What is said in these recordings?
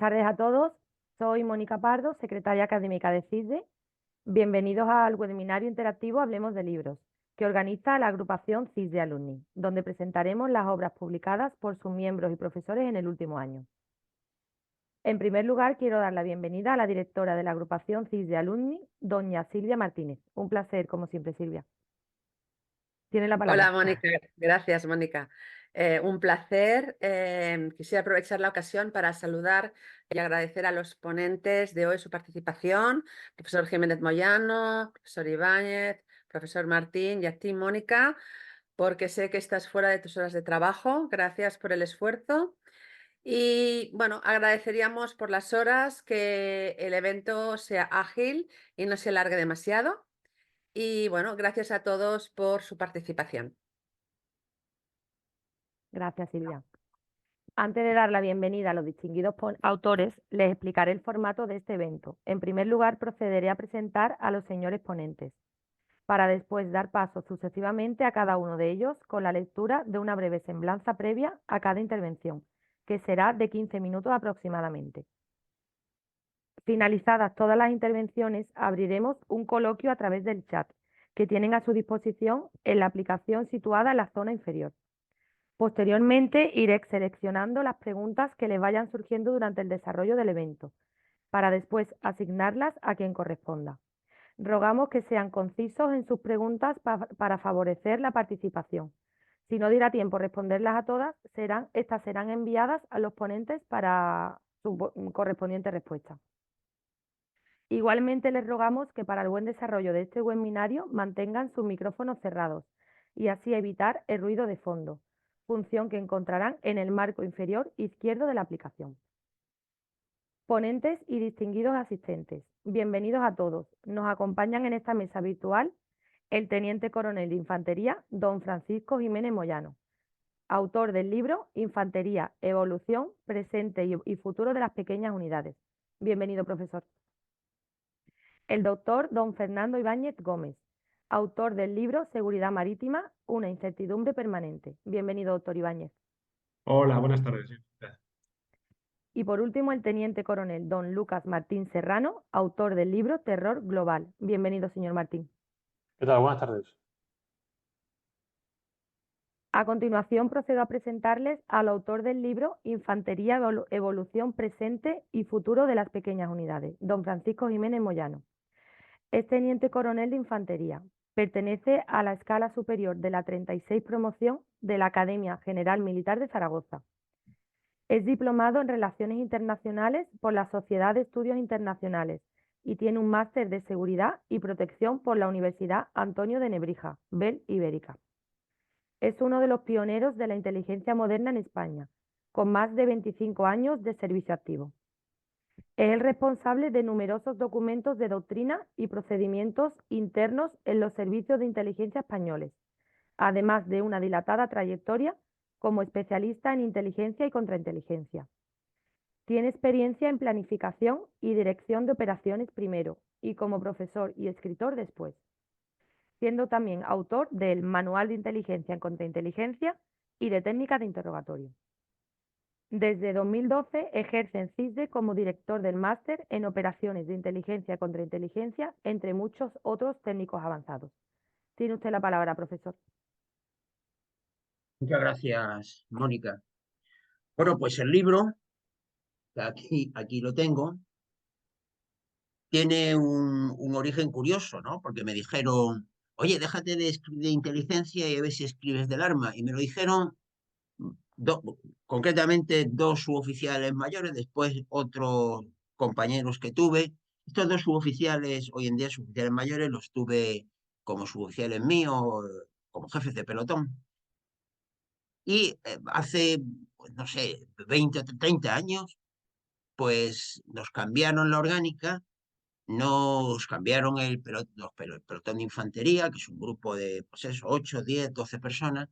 Buenas tardes a todos, soy Mónica Pardo, secretaria académica de CISDE. Bienvenidos al webinario interactivo Hablemos de Libros, que organiza la agrupación CISDE Alumni, donde presentaremos las obras publicadas por sus miembros y profesores en el último año. En primer lugar, quiero dar la bienvenida a la directora de la agrupación CISDE Alumni, doña Silvia Martínez. Un placer, como siempre, Silvia. Tiene la palabra. Hola, Mónica. Gracias, Mónica. Un placer. Quisiera aprovechar la ocasión para saludar y agradecer a los ponentes de hoy su participación, profesor Jiménez Moyano, profesor Ibáñez, profesor Martín y a ti, Mónica, porque sé que estás fuera de tus horas de trabajo. Gracias por el esfuerzo. Y bueno, agradeceríamos por las horas que el evento sea ágil y no se alargue demasiado. Y bueno, gracias a todos por su participación. Gracias, Silvia. Antes de dar la bienvenida a los distinguidos autores, les explicaré el formato de este evento. En primer lugar, procederé a presentar a los señores ponentes, para después dar paso sucesivamente a cada uno de ellos con la lectura de una breve semblanza previa a cada intervención, que será de 15 minutos aproximadamente. Finalizadas todas las intervenciones, abriremos un coloquio a través del chat, que tienen a su disposición en la aplicación situada en la zona inferior. Posteriormente, iré seleccionando las preguntas que les vayan surgiendo durante el desarrollo del evento, para después asignarlas a quien corresponda. Rogamos que sean concisos en sus preguntas para favorecer la participación. Si no diera tiempo responderlas a todas, estas serán enviadas a los ponentes para su correspondiente respuesta. Igualmente les rogamos que para el buen desarrollo de este webinario mantengan sus micrófonos cerrados y así evitar el ruido de fondo, función que encontrarán en el marco inferior izquierdo de la aplicación. Ponentes y distinguidos asistentes, bienvenidos a todos. Nos acompañan en esta mesa virtual el Teniente Coronel de Infantería, don Francisco Jiménez Moyano, autor del libro Infantería, Evolución, Presente y Futuro de las Pequeñas Unidades. Bienvenido, profesor. El doctor don Fernando Ibáñez Gómez, autor del libro Seguridad Marítima, una incertidumbre permanente. Bienvenido, doctor Ibáñez. Hola, buenas tardes. Gracias. Y por último, el teniente coronel don Lucas Martín Serrano, autor del libro Terror Global. Bienvenido, señor Martín. ¿Qué tal? Buenas tardes. A continuación, procedo a presentarles al autor del libro Infantería, Evolución, Presente y Futuro de las Pequeñas Unidades, don Francisco Jiménez Moyano. Es teniente coronel de Infantería. Pertenece a la escala superior de la 36 promoción de la Academia General Militar de Zaragoza. Es diplomado en Relaciones Internacionales por la Sociedad de Estudios Internacionales y tiene un máster de Seguridad y Protección por la Universidad Antonio de Nebrija, Bell Ibérica. Es uno de los pioneros de la inteligencia moderna en España, con más de 25 años de servicio activo. Es el responsable de numerosos documentos de doctrina y procedimientos internos en los servicios de inteligencia españoles, además de una dilatada trayectoria como especialista en inteligencia y contrainteligencia. Tiene experiencia en planificación y dirección de operaciones primero y como profesor y escritor después, siendo también autor del Manual de Inteligencia en Contrainteligencia y de Técnicas de Interrogatorio. Desde 2012 ejerce en CISDE como director del máster en operaciones de inteligencia y contrainteligencia, entre muchos otros técnicos avanzados. Tiene usted la palabra, profesor. Muchas gracias, Mónica. Bueno, pues el libro, que aquí lo tengo, tiene un origen curioso, ¿no? Porque me dijeron, oye, déjate de inteligencia y a ver si escribes del arma. Y me lo dijeron concretamente dos suboficiales mayores, después otros compañeros que tuve. Estos dos suboficiales, hoy en día suboficiales mayores, los tuve como suboficiales míos, como jefes de pelotón. Y hace, pues, no sé, 20 o 30 años, pues nos cambiaron la orgánica, nos cambiaron el pelotón de infantería, que es un grupo de, pues eso, 8, 10, 12 personas,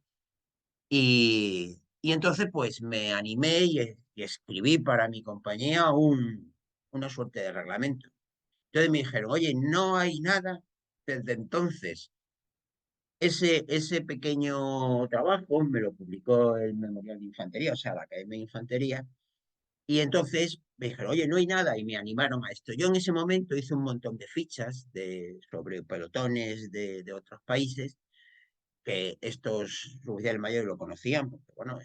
Y entonces pues me animé y escribí para mi compañía una suerte de reglamento. Entonces me dijeron, oye, no hay nada desde entonces. Ese pequeño trabajo me lo publicó el Memorial de Infantería, o sea, la Academia de Infantería, y entonces me dijeron, oye, no hay nada, y me animaron a esto. Yo en ese momento hice un montón de fichas sobre pelotones de otros países, que estos oficiales mayores lo conocían, porque bueno,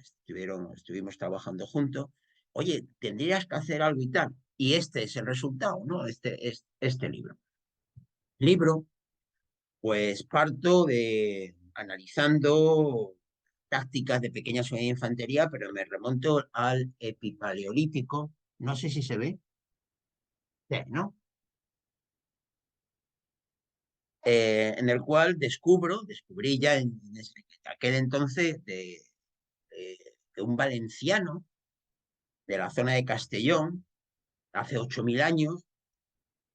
estuvimos trabajando juntos. Oye, tendrías que hacer algo y tal. Y este es el resultado, ¿no? Este libro. Libro, pues parto de analizando tácticas de pequeñas unidades de infantería, pero me remonto al epipaleolítico. No sé si se ve. Sí, ¿no? En el cual descubrí ya en aquel entonces de un valenciano de la zona de Castellón, hace 8.000 años,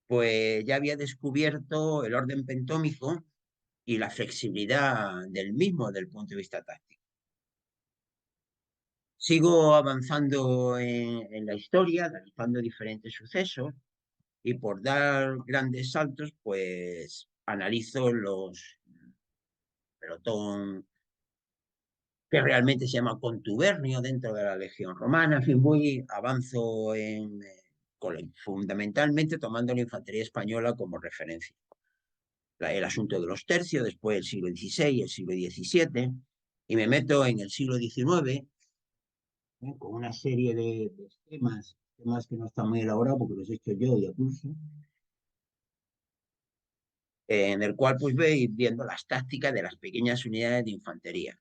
pues ya había descubierto el orden pentómico y la flexibilidad del mismo desde el punto de vista táctico. Sigo avanzando en la historia, analizando diferentes sucesos y por dar grandes saltos, pues analizo los pelotón que realmente se llama contubernio dentro de la Legión Romana. En fin, avanzo fundamentalmente tomando la infantería española como referencia. El asunto de los tercios, después el siglo XVI, el siglo XVII, y me meto en el siglo XIX, con una serie de esquemas que no están muy elaborados porque los he hecho yo y a pulso, en el cual pues voy viendo las tácticas de las pequeñas unidades de infantería.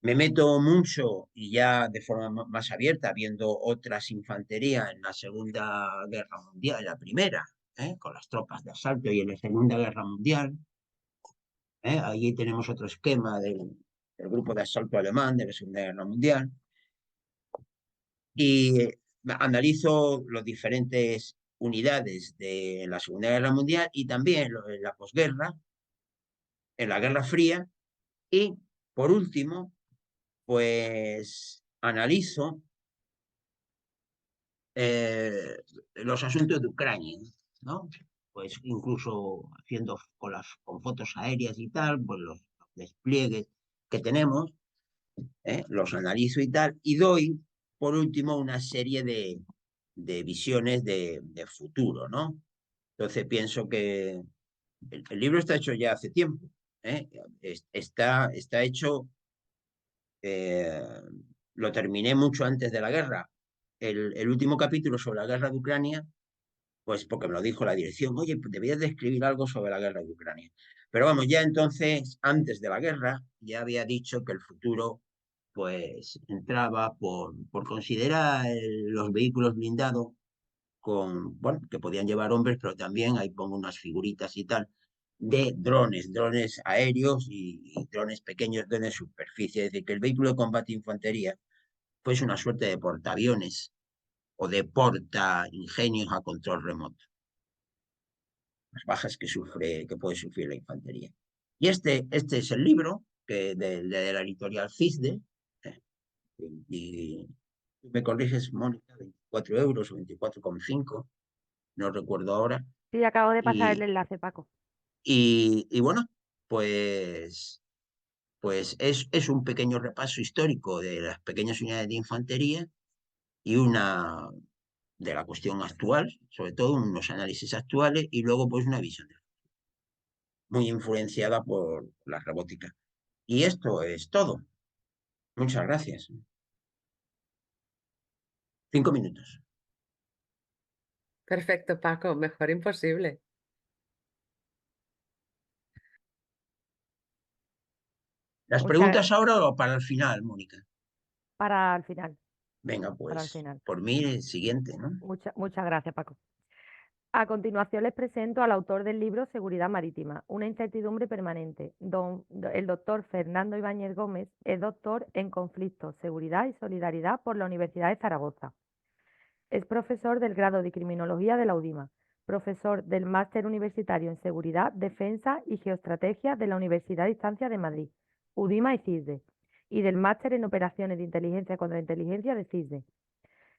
Me meto mucho y ya de forma más abierta, viendo otras infanterías en la Segunda Guerra Mundial, en la Primera, con las tropas de asalto, y en la Segunda Guerra Mundial. Allí tenemos otro esquema del grupo de asalto alemán de la Segunda Guerra Mundial. Y analizo las diferentes unidades de la Segunda Guerra Mundial y también en la posguerra, en la Guerra Fría. Y por último, pues analizo los asuntos de Ucrania, ¿no? Pues incluso haciendo con fotos aéreas y tal, pues los despliegues que tenemos, los analizo y tal, y doy, por último, una serie de visiones de futuro, ¿no? Entonces pienso que el libro está hecho ya hace tiempo, ¿eh? Está hecho, eh, lo terminé mucho antes de la guerra. El último capítulo sobre la guerra de Ucrania, pues porque me lo dijo la dirección, oye, pues debías de escribir algo sobre la guerra de Ucrania. Pero vamos, ya entonces, antes de la guerra, ya había dicho que el futuro pues entraba por considerar los vehículos blindados bueno, que podían llevar hombres, pero también ahí pongo unas figuritas y tal, de drones aéreos y drones pequeños, drones de superficie. Es decir, que el vehículo de combate e infantería fuese una suerte de portaaviones o de porta ingenios a control remoto, las bajas que puede sufrir la infantería. Y este es el libro de la editorial CISDE, y me corriges, Mónica, 24 euros o 24,5, no recuerdo ahora. Sí, acabo de pasar el Y, enlace, Paco. y bueno, pues es un pequeño repaso histórico de las pequeñas unidades de infantería y una de la cuestión actual, sobre todo unos análisis actuales y luego pues una visión muy influenciada por la robótica. Y esto es todo. Muchas gracias. 5 minutos. Perfecto, Paco, mejor imposible. ¿Las Muchas, preguntas ahora o para el final, Mónica? para el final, Venga, para el pues final. por mí el siguiente, ¿no? Muchas gracias, Paco. A continuación les presento al autor del libro Seguridad Marítima, una incertidumbre permanente. El doctor Fernando Ibáñez Gómez es doctor en conflictos, seguridad y solidaridad por la Universidad de Zaragoza. Es profesor del grado de Criminología de la UDIMA, profesor del Máster Universitario en Seguridad, Defensa y Geoestrategia de la Universidad de Distancia de Madrid, UDIMA y CISDE, y del Máster en Operaciones de Inteligencia contra Inteligencia de CISDE.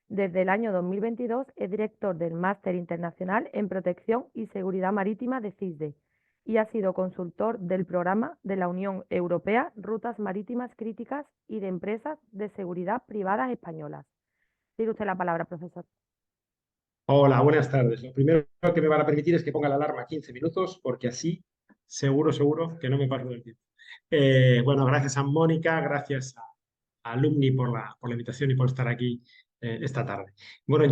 Desde el año 2022 es director del Máster Internacional en Protección y Seguridad Marítima de CISDE y ha sido consultor del programa de la Unión Europea Rutas Marítimas Críticas y de Empresas de Seguridad Privadas Españolas. Tiene usted la palabra, profesor. Hola, buenas tardes. Lo primero que me van a permitir es que ponga la alarma 15 minutos, porque así seguro que no me paso del tiempo. Bueno, gracias a Mónica, gracias a Alumni por la invitación y por estar aquí esta tarde. Bueno,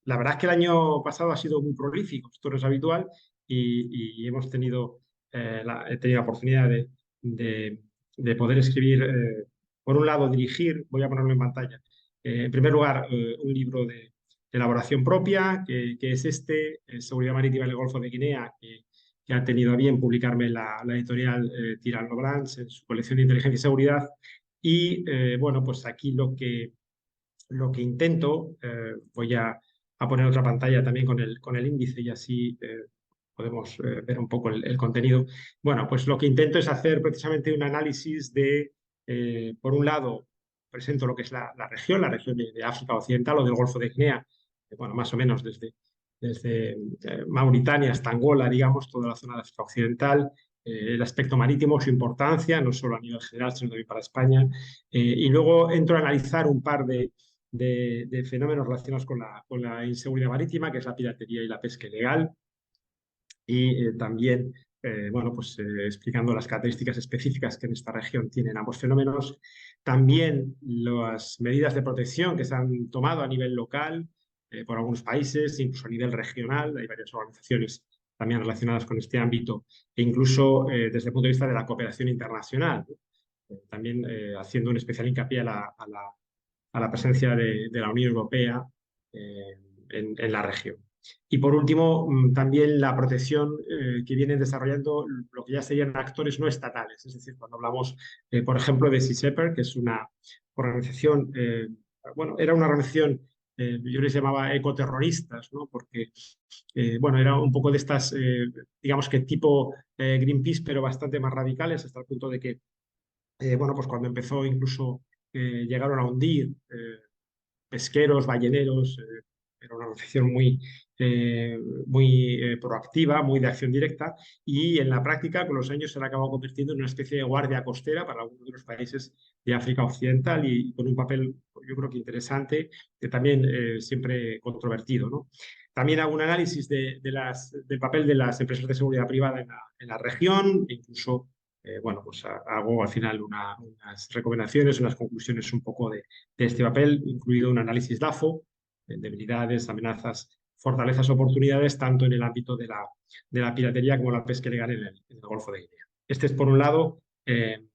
la verdad es que el año pasado ha sido muy prolífico, esto no es habitual, y hemos tenido, he tenido la oportunidad de poder escribir, por un lado, dirigir, voy a ponerlo en pantalla, en primer lugar, un libro de elaboración propia, que es Seguridad Marítima en el Golfo de Guinea, que ha tenido a bien publicarme la editorial Tirant lo Blanc en su colección de inteligencia y seguridad. Y bueno, pues aquí lo que intento, voy a poner otra pantalla también con el índice y así podemos ver un poco el contenido. Bueno, pues lo que intento es hacer precisamente un análisis por un lado, presento lo que es la región de África Occidental o del Golfo de Guinea, bueno, más o menos desde Mauritania hasta Angola, digamos, toda la zona de África Occidental, el aspecto marítimo, su importancia, no solo a nivel general, sino también para España. Y luego entro a analizar un par de fenómenos relacionados con la inseguridad marítima, que es la piratería y la pesca ilegal. Y también, bueno, pues explicando las características específicas que en esta región tienen ambos fenómenos. También las medidas de protección que se han tomado a nivel local por algunos países, incluso a nivel regional. Hay varias organizaciones también relacionadas con este ámbito, e incluso desde el punto de vista de la cooperación internacional, también haciendo un especial hincapié a la presencia de la Unión Europea en la región. Y por último, también la protección que vienen desarrollando lo que ya serían actores no estatales. Es decir, cuando hablamos, por ejemplo, de Sea Shepherd, que es una organización, bueno, era una organización, yo les llamaba ecoterroristas, ¿no? Porque, bueno, era un poco de estas, digamos que tipo Greenpeace, pero bastante más radicales, hasta el punto de que, bueno, pues cuando empezó incluso llegaron a hundir pesqueros, balleneros. Era una organización muy proactiva, muy de acción directa, y en la práctica con los años se han acabado convirtiendo en una especie de guardia costera para algunos de los países de África Occidental y con un papel, yo creo que interesante, que también siempre controvertido, ¿no? También hago un análisis del papel de las empresas de seguridad privada en la región, e incluso bueno, pues hago al final unas recomendaciones, unas conclusiones un poco de este papel, incluido un análisis DAFO, debilidades, amenazas, fortalezas, oportunidades, tanto en el ámbito de la piratería como la pesca ilegal en el Golfo de Guinea. Este es, por un lado, el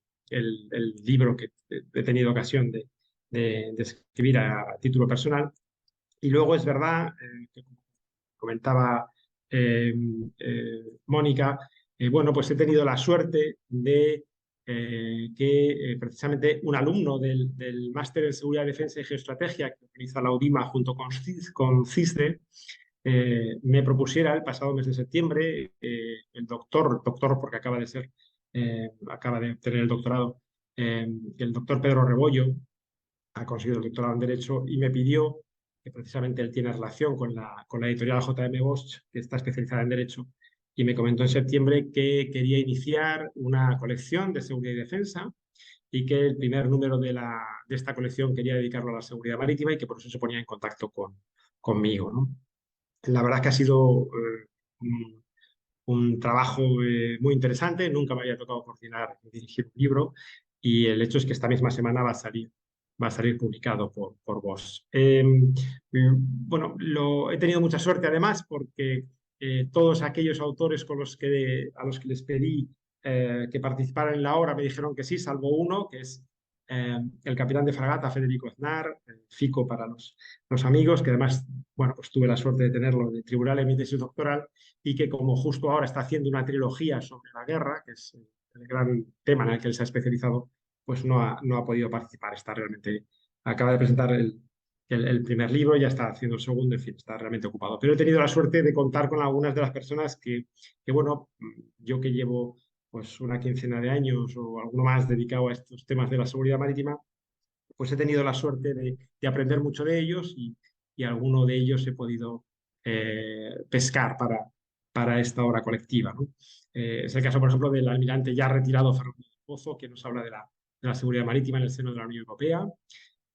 libro que he tenido ocasión de escribir a título personal. Y luego es verdad, que como comentaba Mónica, bueno, pues he tenido la suerte de que precisamente un alumno del Máster en Seguridad, Defensa y Geoestrategia que organiza la UDIMA junto con CISDE me propusiera el pasado mes de septiembre, el doctor porque acaba de tener el doctorado, el doctor Pedro Rebollo ha conseguido el doctorado en Derecho y me pidió, que precisamente él tiene relación con la editorial JM Bosch, que está especializada en Derecho, y me comentó en septiembre que quería iniciar una colección de seguridad y defensa y que el primer número de esta colección quería dedicarlo a la seguridad marítima y que por eso se ponía en contacto conmigo, ¿no? La verdad es que ha sido un trabajo muy interesante, nunca me había tocado coordinar y dirigir un libro, y el hecho es que esta misma semana va a salir publicado por vos. Bueno, he tenido mucha suerte además porque todos aquellos autores a los que les pedí que participaran en la obra me dijeron que sí, salvo uno, que es el capitán de fragata Federico Aznar, Fico para los amigos, que además, bueno, pues tuve la suerte de tenerlo de tribunal en mi tesis doctoral, y que como justo ahora está haciendo una trilogía sobre la guerra, que es el gran tema en el que él se ha especializado, pues no ha podido participar. Acaba de presentar el primer libro, ya está haciendo el segundo, en fin, está realmente ocupado. Pero he tenido la suerte de contar con algunas de las personas que bueno, yo que llevo pues una quincena de años o alguno más dedicado a estos temas de la seguridad marítima, pues he tenido la suerte de aprender mucho de ellos y alguno de ellos he podido pescar para esta obra colectiva, ¿no? Es el caso, por ejemplo, del almirante ya retirado Fernando del Pozo, que nos habla de la seguridad marítima en el seno de la Unión Europea.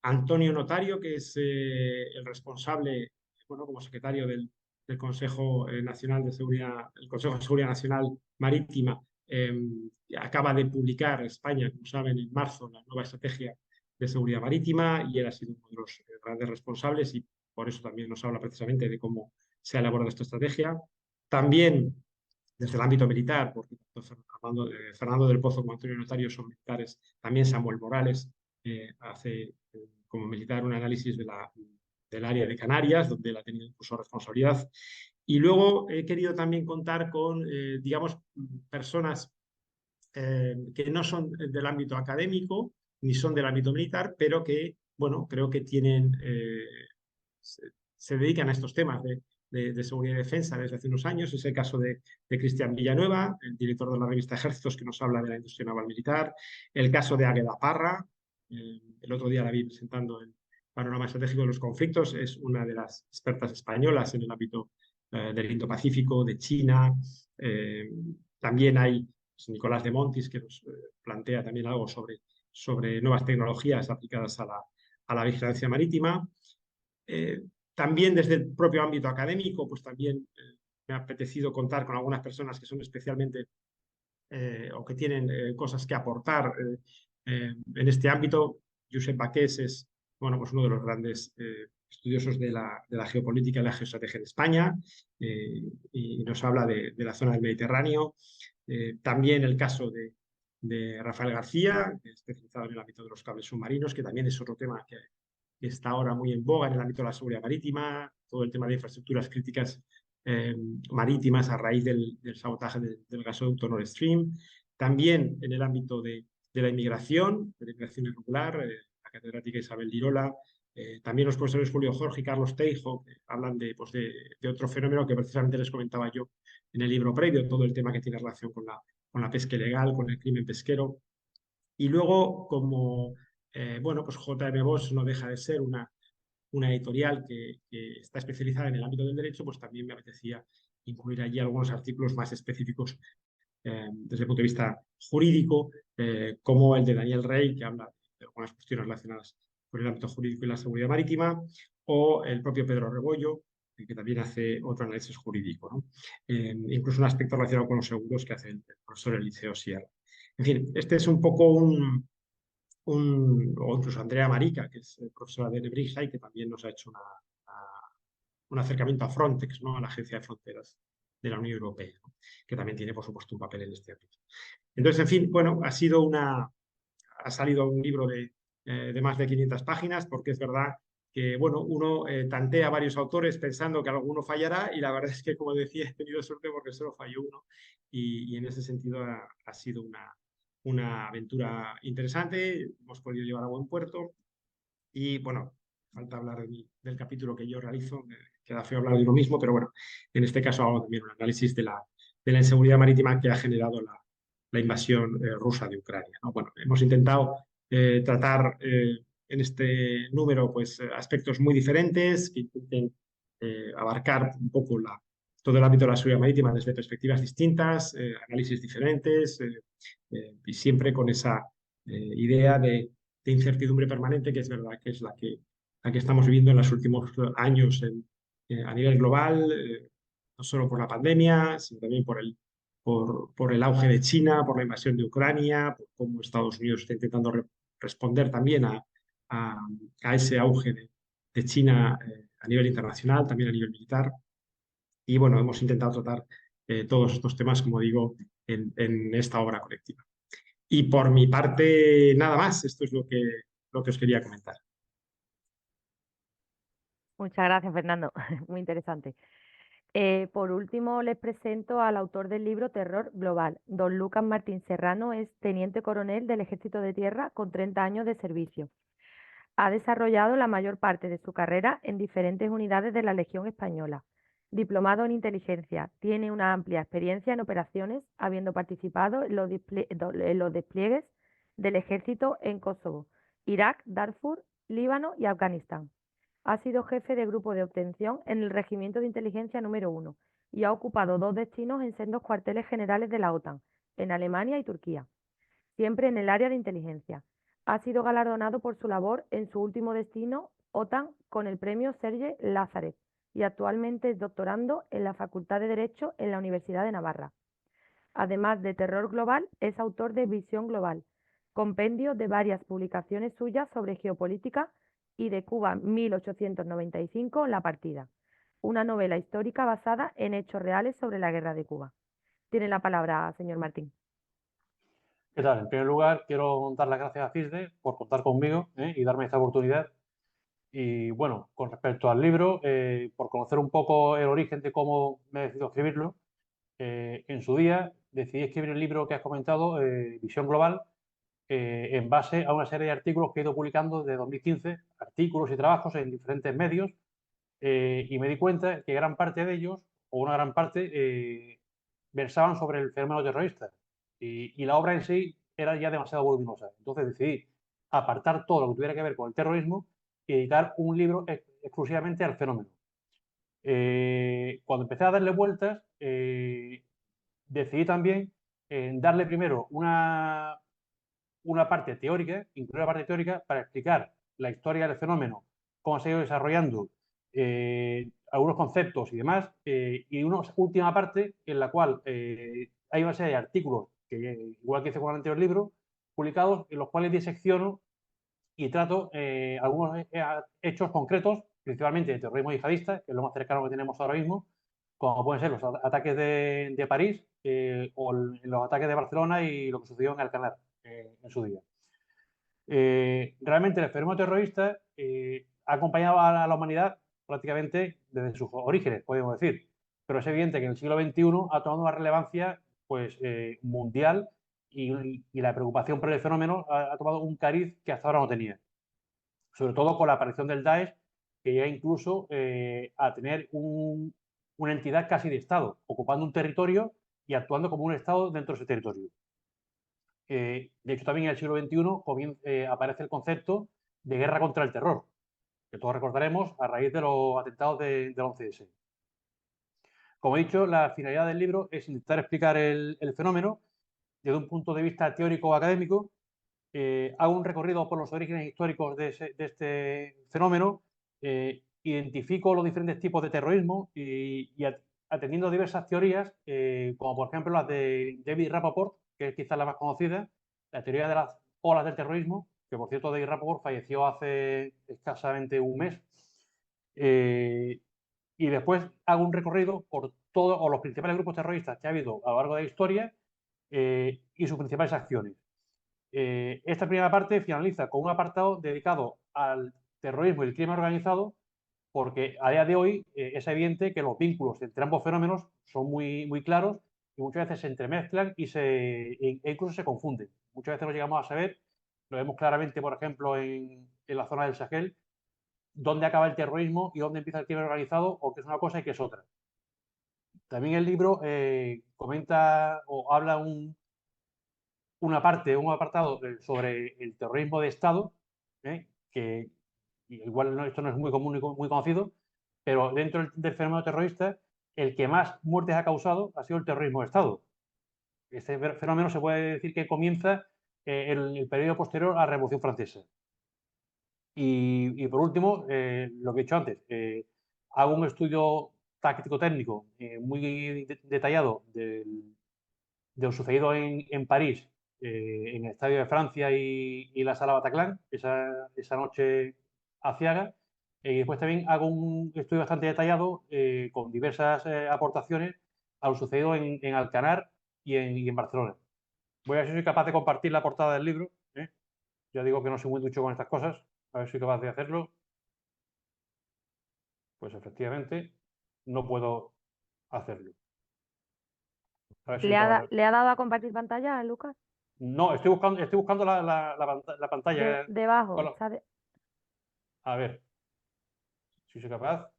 Antonio Notario, que es el responsable, bueno, como secretario del Consejo Nacional de Seguridad, el Consejo de Seguridad Nacional Marítima, acaba de publicar España, como saben, en marzo la nueva estrategia de seguridad marítima y él ha sido uno de los grandes responsables y por eso también nos habla precisamente de cómo se ha elaborado esta estrategia. También desde el ámbito militar, porque tanto Fernando del Pozo como Antonio Notario son militares, también Samuel Morales hace como militar un análisis del área de Canarias, donde él ha tenido incluso responsabilidad. Y luego he querido también contar con, digamos, personas que no son del ámbito académico ni son del ámbito militar, pero que, bueno, creo que tienen, se dedican a estos temas de seguridad y defensa desde hace unos años. Es el caso de Cristian Villanueva, el director de la revista Ejércitos, que nos habla de la industria naval militar. El caso de Águeda Parra, el otro día la vi presentando el Panorama Estratégico de los Conflictos, es una de las expertas españolas en el ámbito del Indo-Pacífico, de China. También hay Nicolás de Montis, que nos plantea también algo sobre nuevas tecnologías aplicadas a la vigilancia marítima. También desde el propio ámbito académico, pues también me ha apetecido contar con algunas personas que son especialmente o que tienen cosas que aportar en este ámbito. Josep Baqués es, bueno, pues uno de los grandes estudiosos de la geopolítica y la geoestrategia en España y nos habla de la zona del Mediterráneo. También el caso de Rafael García, especializado en el ámbito de los cables submarinos, que también es otro tema que está ahora muy en boga en el ámbito de la seguridad marítima, todo el tema de infraestructuras críticas marítimas a raíz del sabotaje del gasoducto Nord Stream. También en el ámbito de la inmigración irregular, la catedrática Isabel Lirola, también los profesores Julio Jorge y Carlos Teijo, que hablan pues de otro fenómeno que precisamente les comentaba yo en el libro previo, todo el tema que tiene relación con la pesca ilegal, con el crimen pesquero. Y luego, como bueno, pues J.M. Bosch no deja de ser una editorial que está especializada en el ámbito del derecho, pues también me apetecía incluir allí algunos artículos más específicos desde el punto de vista jurídico, como el de Daniel Rey, que habla de algunas cuestiones relacionadas con el ámbito jurídico y la seguridad marítima, o el propio Pedro Rebollo, que también hace otro análisis jurídico, ¿no? Incluso un aspecto relacionado con los seguros que hace el profesor Eliseo Sierra. En fin, este es un poco o incluso Andrea Marica, que es profesora de Nebrija y que también nos ha hecho un acercamiento a Frontex, ¿no? A la Agencia de Fronteras de la Unión Europea, ¿no? Que también tiene, por supuesto, un papel en este ámbito. Entonces, en fin, bueno, ha salido un libro de más de 500 páginas, porque es verdad que, bueno, uno tantea a varios autores pensando que alguno fallará y la verdad es que, como decía, he tenido suerte porque solo falló uno y en ese sentido ha sido una aventura interesante, hemos podido llevar a buen puerto y, bueno, falta hablar del capítulo que yo realizo, queda feo hablar de uno mismo, pero bueno, en este caso hago también un análisis de la inseguridad marítima que ha generado la invasión rusa de Ucrania, ¿no? Bueno, hemos intentado tratar en este número pues, aspectos muy diferentes que intenten abarcar un poco todo el ámbito de la seguridad marítima desde perspectivas distintas, análisis diferentes y siempre con esa idea de incertidumbre permanente que es verdad que es la que estamos viviendo en los últimos años a nivel global, no solo por la pandemia, sino también por el auge de China, por la invasión de Ucrania, por cómo Estados Unidos está intentando responder también a ese auge de China a nivel internacional, también a nivel militar. Y bueno, hemos intentado tratar todos estos temas, como digo, en esta obra colectiva. Y por mi parte, nada más. Esto es lo que os quería comentar. Muchas gracias, Fernando. Muy interesante. Por último, les presento al autor del libro Terror Global. Don Lucas Martín Serrano es teniente coronel del Ejército de Tierra con 30 años de servicio. Ha desarrollado la mayor parte de su carrera en diferentes unidades de la Legión Española. Diplomado en inteligencia. Tiene una amplia experiencia en operaciones, habiendo participado en los despliegues del ejército en Kosovo, Irak, Darfur, Líbano y Afganistán. Ha sido jefe de grupo de obtención en el Regimiento de Inteligencia número 1 y ha ocupado 2 destinos en sendos cuarteles generales de la OTAN, en Alemania y Turquía, siempre en el área de inteligencia. Ha sido galardonado por su labor en su último destino, OTAN, con el premio Serge Lázarev, y actualmente es doctorando en la Facultad de Derecho en la Universidad de Navarra. Además de Terror Global, es autor de Visión Global, compendio de varias publicaciones suyas sobre geopolítica, y de Cuba 1895, La Partida, una novela histórica basada en hechos reales sobre la guerra de Cuba. Tiene la palabra, señor Martín. ¿Qué tal? En primer lugar, quiero dar las gracias a CISDE por contar conmigo y darme esta oportunidad. Y bueno, con respecto al libro, por conocer un poco el origen de cómo me he decidido escribirlo, en su día decidí escribir el libro que has comentado, Visión Global, en base a una serie de artículos que he ido publicando desde 2015, artículos y trabajos en diferentes medios, y me di cuenta que gran parte de ellos, o una gran parte, versaban sobre el fenómeno terrorista. Y la obra en sí era ya demasiado voluminosa. Entonces decidí apartar todo lo que tuviera que ver con el terrorismo y dedicar un libro exclusivamente al fenómeno. Cuando empecé a darle vueltas, decidí también darle primero una parte teórica, incluir la parte teórica, para explicar la historia del fenómeno, cómo se ha ido desarrollando, algunos conceptos y demás, y una última parte en la cual hay una serie de artículos, que, igual que hice con el anterior libro, publicados, en los cuales disecciono y trato algunos hechos concretos, principalmente de terrorismo yihadista, que es lo más cercano que tenemos ahora mismo, como pueden ser los ataques de París o los ataques de Barcelona y lo que sucedió en Alcanar en su día. Realmente el fenómeno terrorista ha acompañado a la humanidad prácticamente desde sus orígenes, podemos decir, pero es evidente que en el siglo XXI ha tomado una relevancia pues, mundial y la preocupación por el fenómeno ha tomado un cariz que hasta ahora no tenía, sobre todo con la aparición del Daesh, que llega incluso a tener una entidad casi de Estado, ocupando un territorio y actuando como un Estado dentro de ese territorio. De hecho, también en el siglo XXI aparece el concepto de guerra contra el terror, que todos recordaremos a raíz de los atentados del 11S. Como he dicho, la finalidad del libro es intentar explicar el fenómeno desde un punto de vista teórico o académico. Hago un recorrido por los orígenes históricos de este fenómeno, identifico los diferentes tipos de terrorismo y atendiendo a diversas teorías, como por ejemplo las de David Rapoport, que es quizás la más conocida, la teoría de las olas del terrorismo, que por cierto David Rapoport falleció hace escasamente un mes. Y después hago un recorrido por todos los principales grupos terroristas que ha habido a lo largo de la historia y sus principales acciones. Esta primera parte finaliza con un apartado dedicado al terrorismo y el crimen organizado, porque a día de hoy es evidente que los vínculos entre ambos fenómenos son muy claros y muchas veces se entremezclan e incluso se confunden. Muchas veces no llegamos a saber, lo vemos claramente, por ejemplo, en la zona del Sahel, dónde acaba el terrorismo y dónde empieza el crimen organizado, o qué es una cosa y qué es otra. También el libro comenta o habla un apartado sobre el terrorismo de Estado, que igual esto no es muy común y muy conocido, pero dentro del fenómeno terrorista, el que más muertes ha causado ha sido el terrorismo de Estado. Este fenómeno se puede decir que comienza en el periodo posterior a la Revolución Francesa. Y por último, lo que he dicho antes, hago un estudio táctico-técnico muy detallado de lo sucedido en París, en el Estadio de Francia y la Sala Bataclan, esa noche aciaga. Y después también hago un estudio bastante detallado con diversas aportaciones a lo sucedido en Alcanar y en Barcelona. Voy a ver si soy capaz de compartir la portada del libro. Ya digo que no soy muy ducho con estas cosas. A ver si soy capaz de hacerlo. Pues efectivamente no puedo hacerlo. A ver si soy capaz de... ¿Le ha dado a compartir pantalla, Lucas? No, estoy buscando la pantalla. Debajo, Bueno, a ver si soy capaz.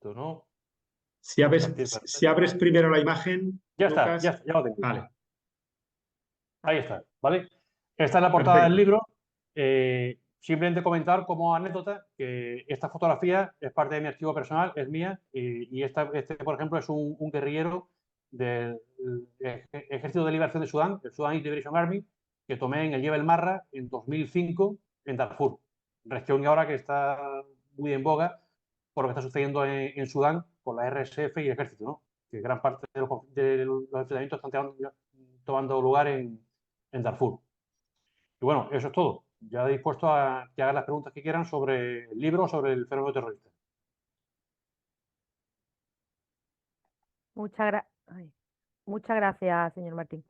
Esto no. Si abres primero la imagen, Ya está, Lucas. ya lo tengo. Vale, Ahí está, ¿vale? Esta es la portada del perfecto. libro. Simplemente comentar como anécdota que esta fotografía es parte de mi archivo personal, es mía, y este, por ejemplo, es un guerrillero del Ejército de Liberación de Sudán, el Sudan Liberation Army, que tomé en el Jebel Marra en 2005 en Darfur, región ahora que está muy en boga por lo que está sucediendo en Sudán con la RSF y el ejército, ¿no? Que gran parte de los enfrentamientos están tomando lugar en Darfur. Y bueno, eso es todo. Ya dispuesto a que hagan las preguntas que quieran sobre el libro o sobre el fenómeno terrorista. Muchas gracias, señor Martín.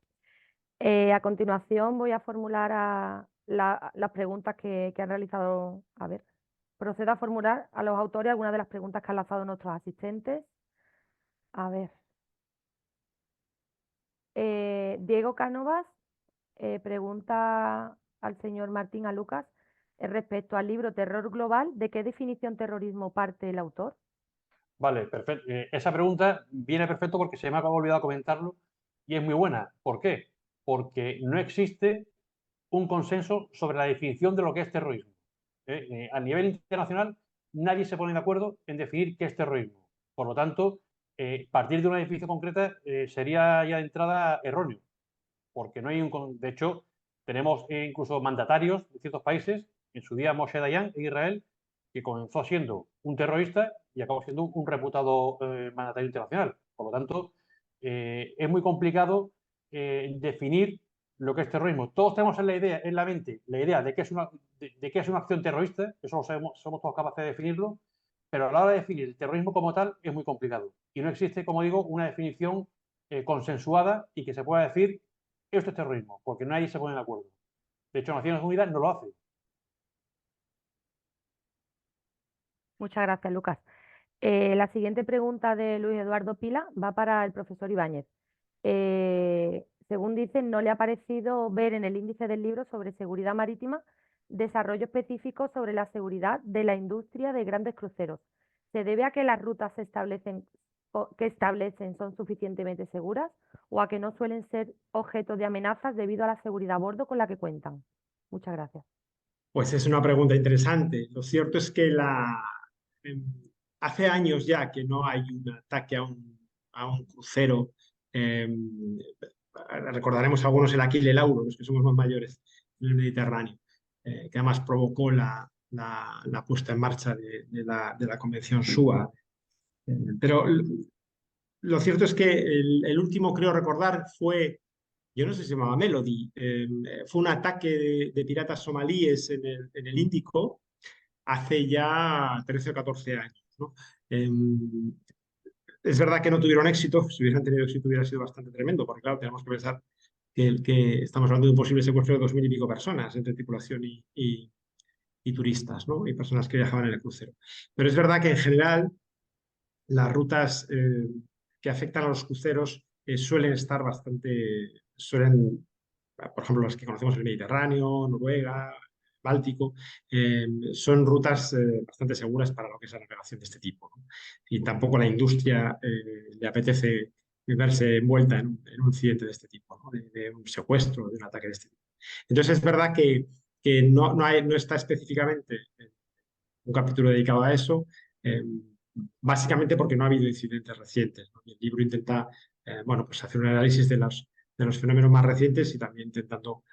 A continuación voy a formular las preguntas que han realizado. A ver, procedo a formular a los autores algunas de las preguntas que han lanzado nuestros asistentes. A ver. Diego Cánovas pregunta al señor Martín, a Lucas, respecto al libro Terror Global, ¿de qué definición terrorismo parte el autor? Vale, perfecto. Esa pregunta viene perfecto porque se me ha olvidado comentarlo y es muy buena. ¿Por qué? Porque no existe un consenso sobre la definición de lo que es terrorismo. A nivel internacional, nadie se pone de acuerdo en definir qué es terrorismo. Por lo tanto, partir de una definición concreta sería ya de entrada erróneo, porque no hay un... De hecho, tenemos incluso mandatarios de ciertos países, en su día Moshe Dayan en Israel, que comenzó siendo un terrorista y acabó siendo un reputado mandatario internacional. Por lo tanto, es muy complicado definir lo que es terrorismo. Todos tenemos en la mente la idea de qué es una acción terrorista, eso lo sabemos, somos todos capaces de definirlo, pero a la hora de definir el terrorismo como tal es muy complicado. Y no existe, como digo, una definición consensuada y que se pueda decir esto es terrorismo, porque nadie se pone de acuerdo. De hecho, Naciones Unidas no lo hace. Muchas gracias, Lucas. La siguiente pregunta de Luis Eduardo Pila va para el profesor Ibáñez. Según dicen, no le ha parecido ver en el índice del libro sobre seguridad marítima desarrollo específico sobre la seguridad de la industria de grandes cruceros. ¿Se debe a que las rutas que establecen son suficientemente seguras o a que no suelen ser objeto de amenazas debido a la seguridad a bordo con la que cuentan? Muchas gracias. Pues es una pregunta interesante. Lo cierto es que em, hace años ya que no hay un ataque a un crucero. Recordaremos algunos el Aquile Lauro, los que somos más mayores, en el Mediterráneo, que además provocó la puesta en marcha de la Convención SUA. Pero lo cierto es que el último, creo recordar, fue, yo no sé si se llamaba Melody, fue un ataque de piratas somalíes en el Índico hace ya 13 o 14 años, ¿no? Es verdad que no tuvieron éxito, si hubieran tenido éxito hubiera sido bastante tremendo, porque claro, tenemos que pensar que estamos hablando de un posible secuestro de 2000 y pico personas entre tripulación y turistas, ¿no? Y personas que viajaban en el crucero. Pero es verdad que en general las rutas que afectan a los cruceros suelen estar por ejemplo, las que conocemos en el Mediterráneo, Noruega, Báltico, son rutas bastante seguras para lo que es la navegación de este tipo, ¿no? Y tampoco la industria le apetece verse envuelta en un incidente de este tipo, ¿no? De un secuestro, de un ataque de este tipo. Entonces es verdad que no está específicamente un capítulo dedicado a eso, básicamente porque no ha habido incidentes recientes, ¿no? Y el libro intenta bueno, pues hacer un análisis de los fenómenos más recientes y también intentando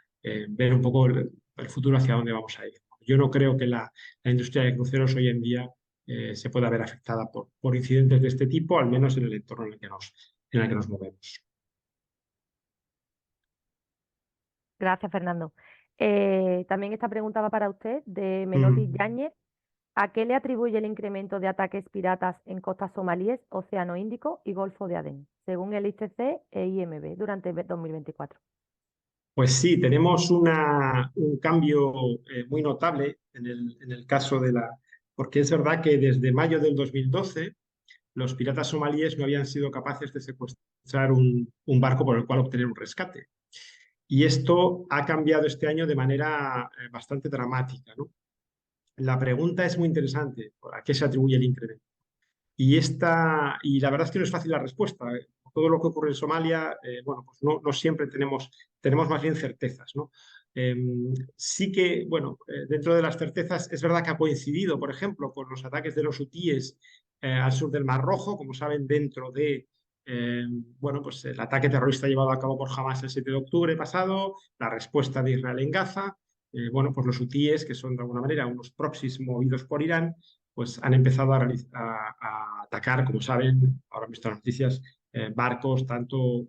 ver un poco el futuro hacia dónde vamos a ir. Yo no creo que la industria de cruceros hoy en día se pueda ver afectada por incidentes de este tipo, al menos en el entorno en el que nos movemos. Gracias, Fernando. También esta pregunta va para usted, de Melody Mm. Yáñez. ¿A qué le atribuye el incremento de ataques piratas en costas somalíes, Océano Índico y Golfo de Adén, según el ICC e IMB, durante 2024? Pues sí, tenemos un cambio muy notable en el caso porque es verdad que desde mayo del 2012 los piratas somalíes no habían sido capaces de secuestrar un barco por el cual obtener un rescate. Y esto ha cambiado este año de manera bastante dramática, ¿no? La pregunta es muy interesante. ¿A qué se atribuye el incremento? y la verdad es que no es fácil la respuesta. Todo lo que ocurre en Somalia, bueno, pues no siempre tenemos más bien certezas, ¿no? Sí que, bueno, dentro de las certezas es verdad que ha coincidido, por ejemplo, con los ataques de los hutíes al sur del Mar Rojo, como saben, dentro de, bueno, pues el ataque terrorista llevado a cabo por Hamas el 7 de octubre pasado, la respuesta de Israel en Gaza. Bueno, pues los hutíes, que son de alguna manera unos proxies movidos por Irán, pues han empezado a atacar, como saben, ahora han visto las noticias, barcos, tanto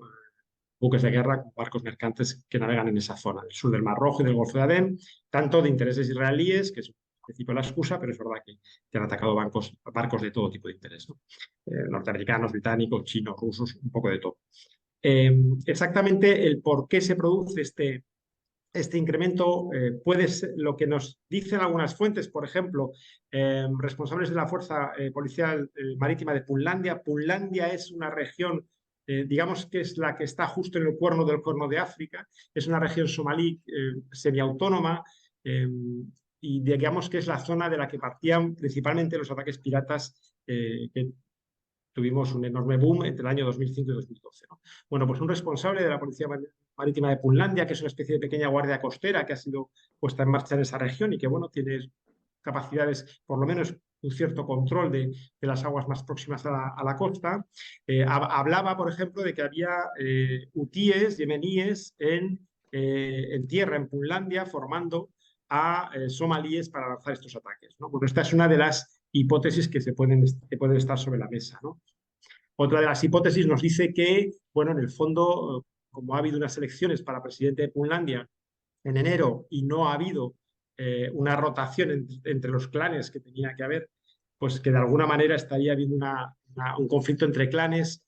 buques de guerra como barcos mercantes que navegan en esa zona, del sur del Mar Rojo y del Golfo de Adén, tanto de intereses israelíes, que es en principio la excusa, pero es verdad que han atacado barcos de todo tipo de interés, ¿no? Norteamericanos, británicos, chinos, rusos, un poco de todo. Exactamente el por qué se produce este incremento puede ser lo que nos dicen algunas fuentes, por ejemplo, responsables de la Fuerza Policial Marítima de Punlandia. Punlandia es una región, digamos que es la que está justo en el cuerno del Corno de África, es una región somalí semiautónoma y digamos que es la zona de la que partían principalmente los ataques piratas que tuvimos un enorme boom entre el año 2005 y 2012, ¿no? Bueno, pues un responsable de la Policía Marítima de Punlandia, que es una especie de pequeña guardia costera que ha sido puesta en marcha en esa región y que, bueno, tiene capacidades, por lo menos un cierto control de las aguas más próximas a la costa, hablaba, por ejemplo, de que había hutíes, yemeníes en tierra, en Punlandia, formando a somalíes para lanzar estos ataques, ¿no? Bueno, esta es una de las hipótesis que pueden estar sobre la mesa, ¿no? Otra de las hipótesis nos dice que, bueno, en el fondo, como ha habido unas elecciones para presidente de Punlandia en enero y no ha habido una rotación entre los clanes que tenía que haber, pues que de alguna manera estaría habiendo un conflicto entre clanes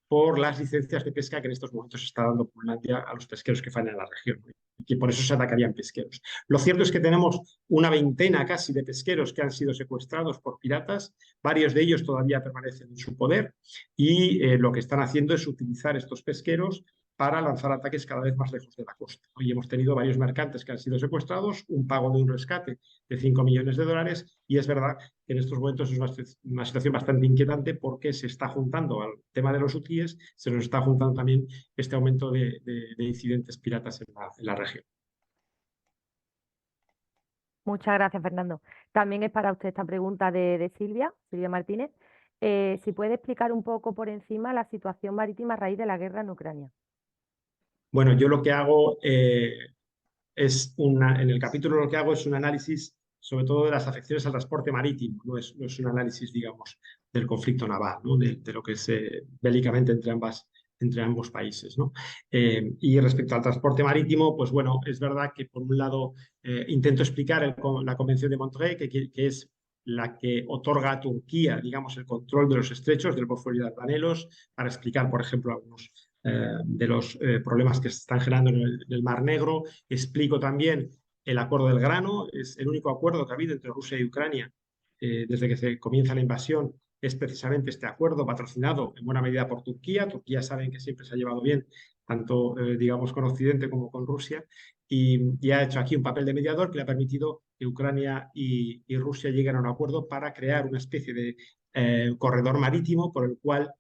por las licencias de pesca que en estos momentos está dando Punlandia a los pesqueros que faenan en la región, ¿no? Y que por eso se atacarían pesqueros. Lo cierto es que tenemos una veintena casi de pesqueros que han sido secuestrados por piratas, varios de ellos todavía permanecen en su poder y lo que están haciendo es utilizar estos pesqueros para lanzar ataques cada vez más lejos de la costa. Hoy hemos tenido varios mercantes que han sido secuestrados, un pago de un rescate de 5 millones de dólares y es verdad que en estos momentos es una situación bastante inquietante porque se está juntando al tema de los hutíes, se nos está juntando también este aumento de incidentes piratas en la región. Muchas gracias, Fernando. También es para usted esta pregunta de Silvia Martínez. Si puede explicar un poco por encima la situación marítima a raíz de la guerra en Ucrania. Bueno, yo lo que hago en el capítulo lo que hago es un análisis sobre todo de las afecciones al transporte marítimo, no es un análisis, digamos, del conflicto naval, ¿no? de lo que es bélicamente entre ambos países, ¿no? Y respecto al transporte marítimo, pues bueno, es verdad que por un lado intento explicar la Convención de Montreux, que es la que otorga a Turquía, digamos, el control de los estrechos del Bósforo y Dardanelos, para explicar, por ejemplo, algunos de los problemas que se están generando en el Mar Negro. Explico también el acuerdo del grano, es el único acuerdo que ha habido entre Rusia y Ucrania desde que se comienza la invasión, es precisamente este acuerdo patrocinado en buena medida por Turquía. Turquía saben que siempre se ha llevado bien, tanto digamos con Occidente como con Rusia, y ha hecho aquí un papel de mediador que le ha permitido que Ucrania y Rusia lleguen a un acuerdo para crear una especie de corredor marítimo por el cual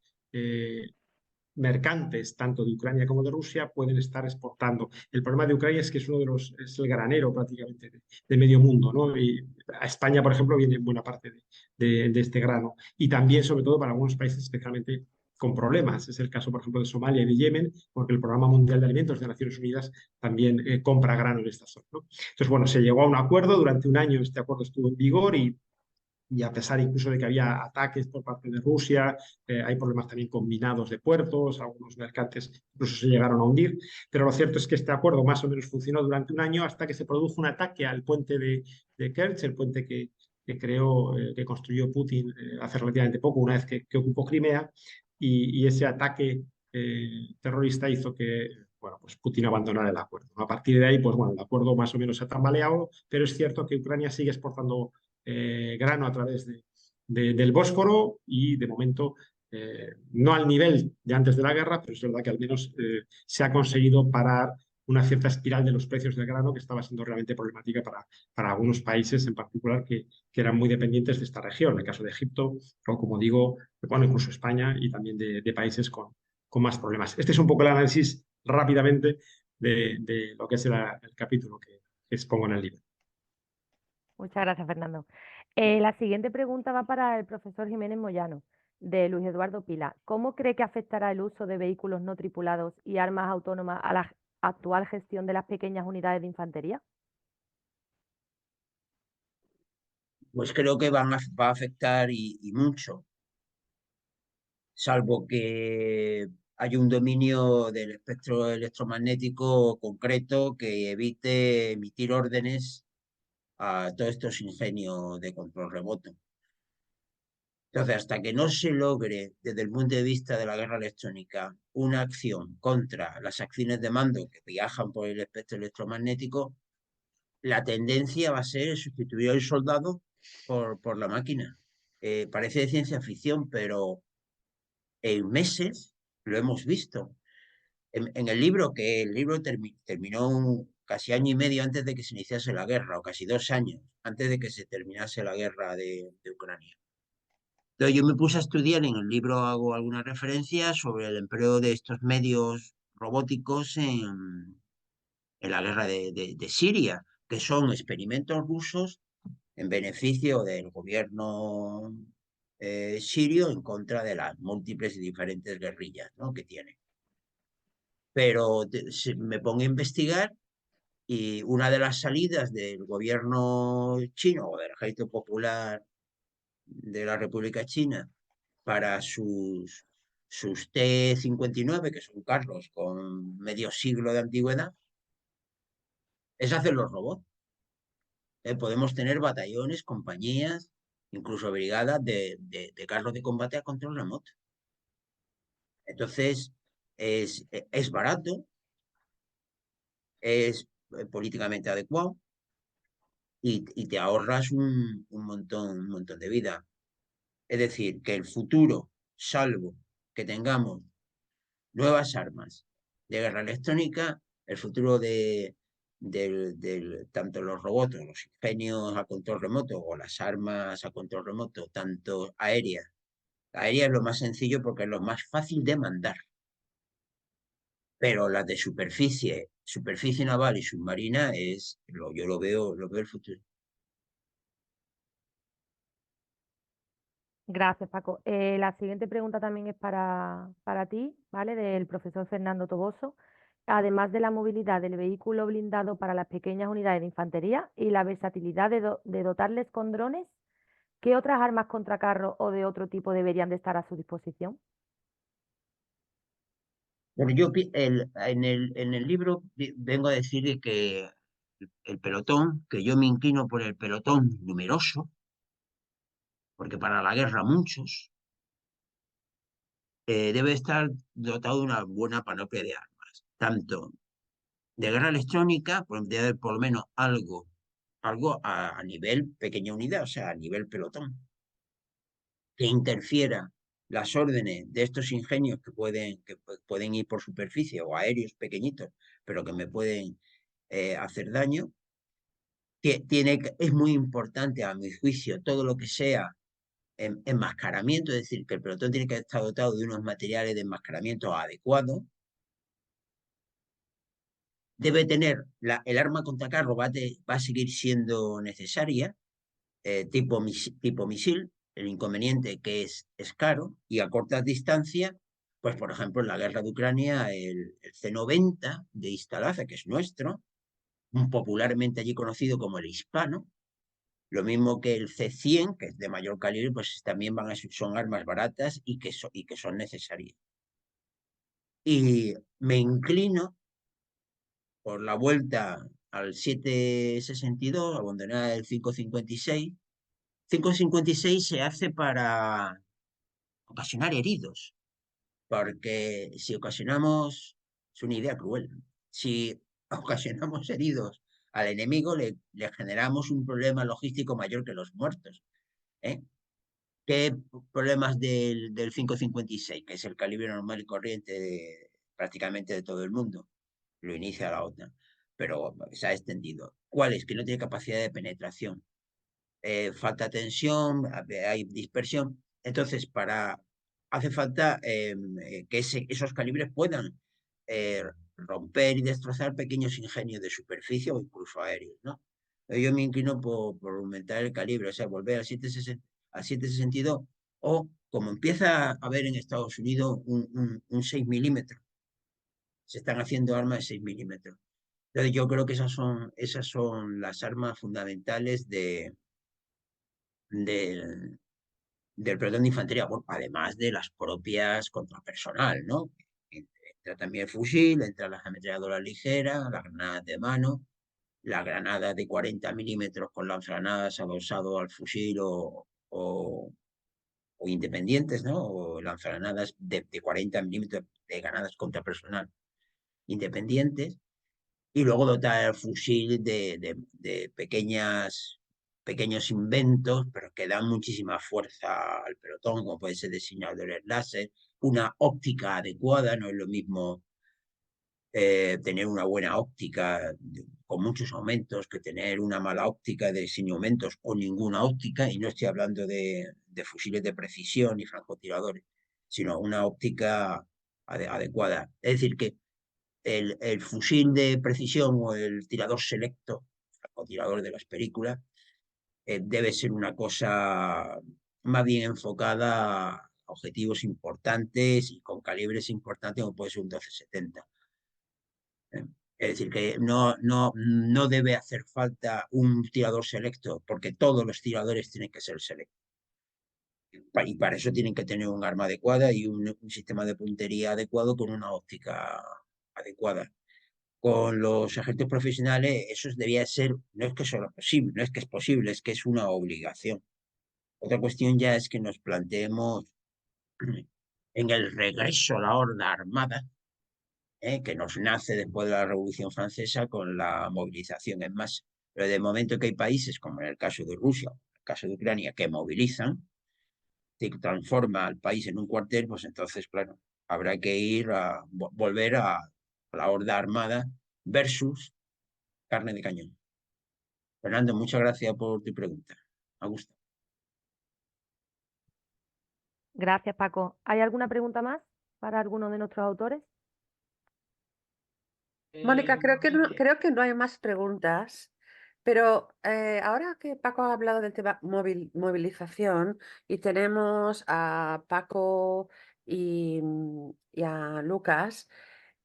mercantes, tanto de Ucrania como de Rusia, pueden estar exportando. El problema de Ucrania es que es es el granero prácticamente de medio mundo, ¿no? Y a España, por ejemplo, viene buena parte de este grano. Y también, sobre todo, para algunos países especialmente con problemas. Es el caso, por ejemplo, de Somalia y de Yemen, porque el Programa Mundial de Alimentos de Naciones Unidas también compra grano en esta zona, ¿no? Entonces, bueno, se llegó a un acuerdo. Durante un año este acuerdo estuvo en vigor y a pesar incluso de que había ataques por parte de Rusia, hay problemas también combinados de puertos, algunos mercantes incluso se llegaron a hundir, pero lo cierto es que este acuerdo más o menos funcionó durante un año hasta que se produjo un ataque al puente de Kerch, el puente que construyó Putin hace relativamente poco, una vez que ocupó Crimea, y ese ataque terrorista hizo que bueno, pues Putin abandonara el acuerdo, ¿no? A partir de ahí, pues bueno, el acuerdo más o menos se ha tambaleado, pero es cierto que Ucrania sigue exportando grano a través del Bósforo y de momento no al nivel de antes de la guerra, pero es verdad que al menos se ha conseguido parar una cierta espiral de los precios del grano que estaba siendo realmente problemática para algunos países en particular que eran muy dependientes de esta región, en el caso de Egipto, o como digo, bueno, incluso España y también de países con más problemas. Este es un poco el análisis rápidamente de lo que es el capítulo que expongo en el libro. Muchas gracias, Fernando. La siguiente pregunta va para el profesor Jiménez Moyano, de Luis Eduardo Pila. ¿Cómo cree que afectará el uso de vehículos no tripulados y armas autónomas a la actual gestión de las pequeñas unidades de infantería? Pues creo que va a afectar y mucho, salvo que haya un dominio del espectro electromagnético concreto que evite emitir órdenes a todos estos ingenios de control remoto. Entonces, hasta que no se logre, desde el punto de vista de la guerra electrónica, una acción contra las acciones de mando que viajan por el espectro electromagnético, la tendencia va a ser sustituir al soldado por la máquina. Parece de ciencia ficción, pero en meses lo hemos visto. En el libro, que el libro terminó casi año y medio antes de que se iniciase la guerra, o casi 2 años antes de que se terminase la guerra de Ucrania. Entonces yo me puse a estudiar, en el libro hago algunas referencias sobre el empleo de estos medios robóticos en la guerra de Siria, que son experimentos rusos en beneficio del gobierno sirio en contra de las múltiples y diferentes guerrillas, ¿no?, que tiene. Pero me pongo a investigar y una de las salidas del gobierno chino o del Ejército Popular de la República China para sus T-59, que son carros con medio siglo de antigüedad, es hacer los robots. Podemos tener batallones, compañías, incluso brigadas de carros de combate a control remoto. Entonces, es barato, es políticamente adecuado y te ahorras un montón de vida. Es decir, que el futuro, salvo que tengamos nuevas armas de guerra electrónica, el futuro tanto los robots, los ingenios a control remoto o las armas a control remoto, tanto aéreas. Aérea es lo más sencillo porque es lo más fácil de mandar. Pero las de superficie naval y submarina yo lo veo el futuro. Gracias, Paco. La siguiente pregunta también es para ti, ¿vale? Del profesor Fernando Toboso. Además de la movilidad del vehículo blindado para las pequeñas unidades de infantería y la versatilidad de dotarles con drones, ¿qué otras armas contra carro o de otro tipo deberían de estar a su disposición? Bueno, en el libro vengo a decir que el pelotón, que yo me inclino por el pelotón numeroso, porque para la guerra muchos, debe estar dotado de una buena panoplia de armas, tanto de guerra electrónica, pues debe haber por lo menos algo a nivel pequeña unidad, o sea, a nivel pelotón, que interfiera las órdenes de estos ingenios que pueden ir por superficie o aéreos pequeñitos, pero que me pueden hacer daño. Es muy importante, a mi juicio, todo lo que sea enmascaramiento, es decir, que el pelotón tiene que estar dotado de unos materiales de enmascaramiento adecuados. Debe tener el arma contra carro, va a seguir siendo necesaria, tipo misil. El inconveniente que es caro y a cortas distancias, pues por ejemplo en la guerra de Ucrania, el C-90 de Istalaza, que es nuestro, popularmente allí conocido como el Hispano, lo mismo que el C-100, que es de mayor calibre, pues también son armas baratas y que son necesarias. Y me inclino por la vuelta al 762, abandonar el 556. 556 se hace para ocasionar heridos, porque si ocasionamos, es una idea cruel, si ocasionamos heridos al enemigo, le generamos un problema logístico mayor que los muertos. ¿eh? ¿Qué problemas del 556, que es el calibre normal y corriente prácticamente de todo el mundo? lo inicia la OTAN, pero se ha extendido. ¿Cuál es? Que no tiene capacidad de penetración. Falta tensión, hay dispersión. Entonces, hace falta que esos calibres puedan romper y destrozar pequeños ingenios de superficie o incluso aéreos, ¿no? Yo me inclino por aumentar el calibre, o sea, volver al 7,62 o como empieza a haber en Estados Unidos un 6 milímetros. Se están haciendo armas de 6 milímetros. Entonces yo creo que esas son las armas fundamentales del, del pelotón de infantería, bueno, además de las propias contrapersonal, ¿no? Entra también el fusil, entra la ametralladora ligera, la granada de mano, la granada de 40 milímetros con lanzagranadas adosado al fusil o independientes, ¿no? O lanzagranadas de 40 milímetros de granadas contrapersonal independientes. Y luego dotar el fusil de pequeños inventos, pero que dan muchísima fuerza al pelotón, como puede ser diseñadores láser, una óptica adecuada, no es lo mismo tener una buena óptica con muchos aumentos que tener una mala óptica de sin aumentos o ninguna óptica, y no estoy hablando de fusiles de precisión y francotiradores, sino una óptica adecuada. Es decir, que el fusil de precisión o el tirador selecto, o tirador de las películas, debe ser una cosa más bien enfocada a objetivos importantes y con calibres importantes, como puede ser un 12-70. ¿eh? Es decir, que no debe hacer falta un tirador selecto, porque todos los tiradores tienen que ser selectos. Y para eso tienen que tener un arma adecuada y un sistema de puntería adecuado con una óptica adecuada. Con los ejércitos profesionales eso debía ser, no es que solo posible, no es que es posible, es que es una obligación. Otra cuestión ya es que nos planteemos en el regreso a la horda armada, que nos nace después de la Revolución Francesa con la movilización en masa. Pero de momento que hay países, como en el caso de Rusia, en el caso de Ucrania, que movilizan, que transforma al país en un cuartel, pues entonces, claro, habrá que volver a la horda armada versus carne de cañón. Fernando, muchas gracias por tu pregunta. Me gusta. Gracias, Paco. ¿Hay alguna pregunta más para alguno de nuestros autores? Mónica, creo que no hay más preguntas, pero ahora que Paco ha hablado del tema movilización y tenemos a Paco y a Lucas,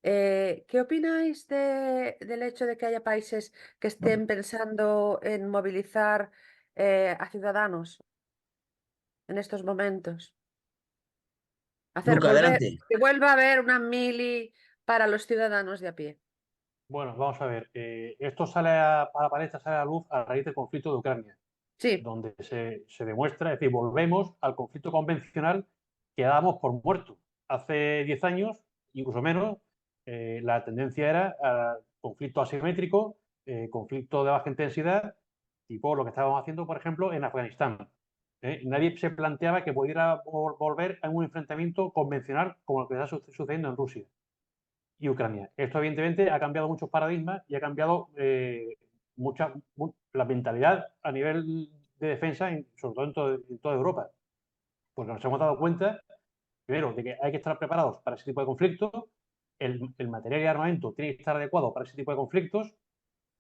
¿qué opináis del hecho de que haya países que estén pensando en movilizar a ciudadanos en estos momentos? Luca, adelante. Que vuelva a haber una mili para los ciudadanos de a pie. Bueno, vamos a ver. Esto sale a la palestra, sale a la luz a raíz del conflicto de Ucrania, Sí, donde se demuestra, es decir, volvemos al conflicto convencional que dábamos por muerto. Hace 10 años, incluso menos, la tendencia era conflicto asimétrico, conflicto de baja intensidad, tipo lo que estábamos haciendo, por ejemplo, en Afganistán. Nadie se planteaba que pudiera volver a un enfrentamiento convencional como el que está sucediendo en Rusia y Ucrania. Esto, evidentemente, ha cambiado muchos paradigmas y ha cambiado la mentalidad a nivel de defensa, sobre todo en toda Europa. Porque nos hemos dado cuenta, primero, de que hay que estar preparados para ese tipo de conflictos, el material y armamento tiene que estar adecuado para ese tipo de conflictos.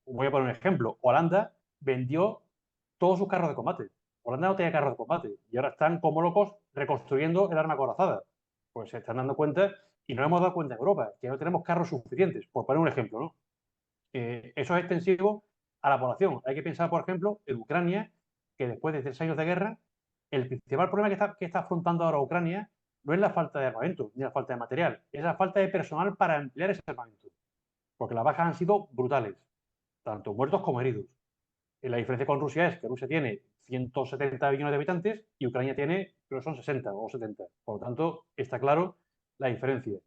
Voy a poner un ejemplo. Holanda vendió todos sus carros de combate. Holanda no tenía carros de combate y ahora están como locos reconstruyendo el arma acorazada. Pues se están dando cuenta y nos hemos dado cuenta en Europa que no tenemos carros suficientes, por poner un ejemplo, ¿no? Eso es extensivo a la población. Hay que pensar, por ejemplo, en Ucrania, que después de 3 años de guerra, el principal problema que está afrontando ahora Ucrania no es la falta de armamento ni la falta de material, es la falta de personal para emplear ese armamento. Porque las bajas han sido brutales, tanto muertos como heridos. La diferencia con Rusia es que Rusia tiene 170 millones de habitantes y Ucrania tiene, creo que son 60 o 70. Por lo tanto, está claro la diferencia.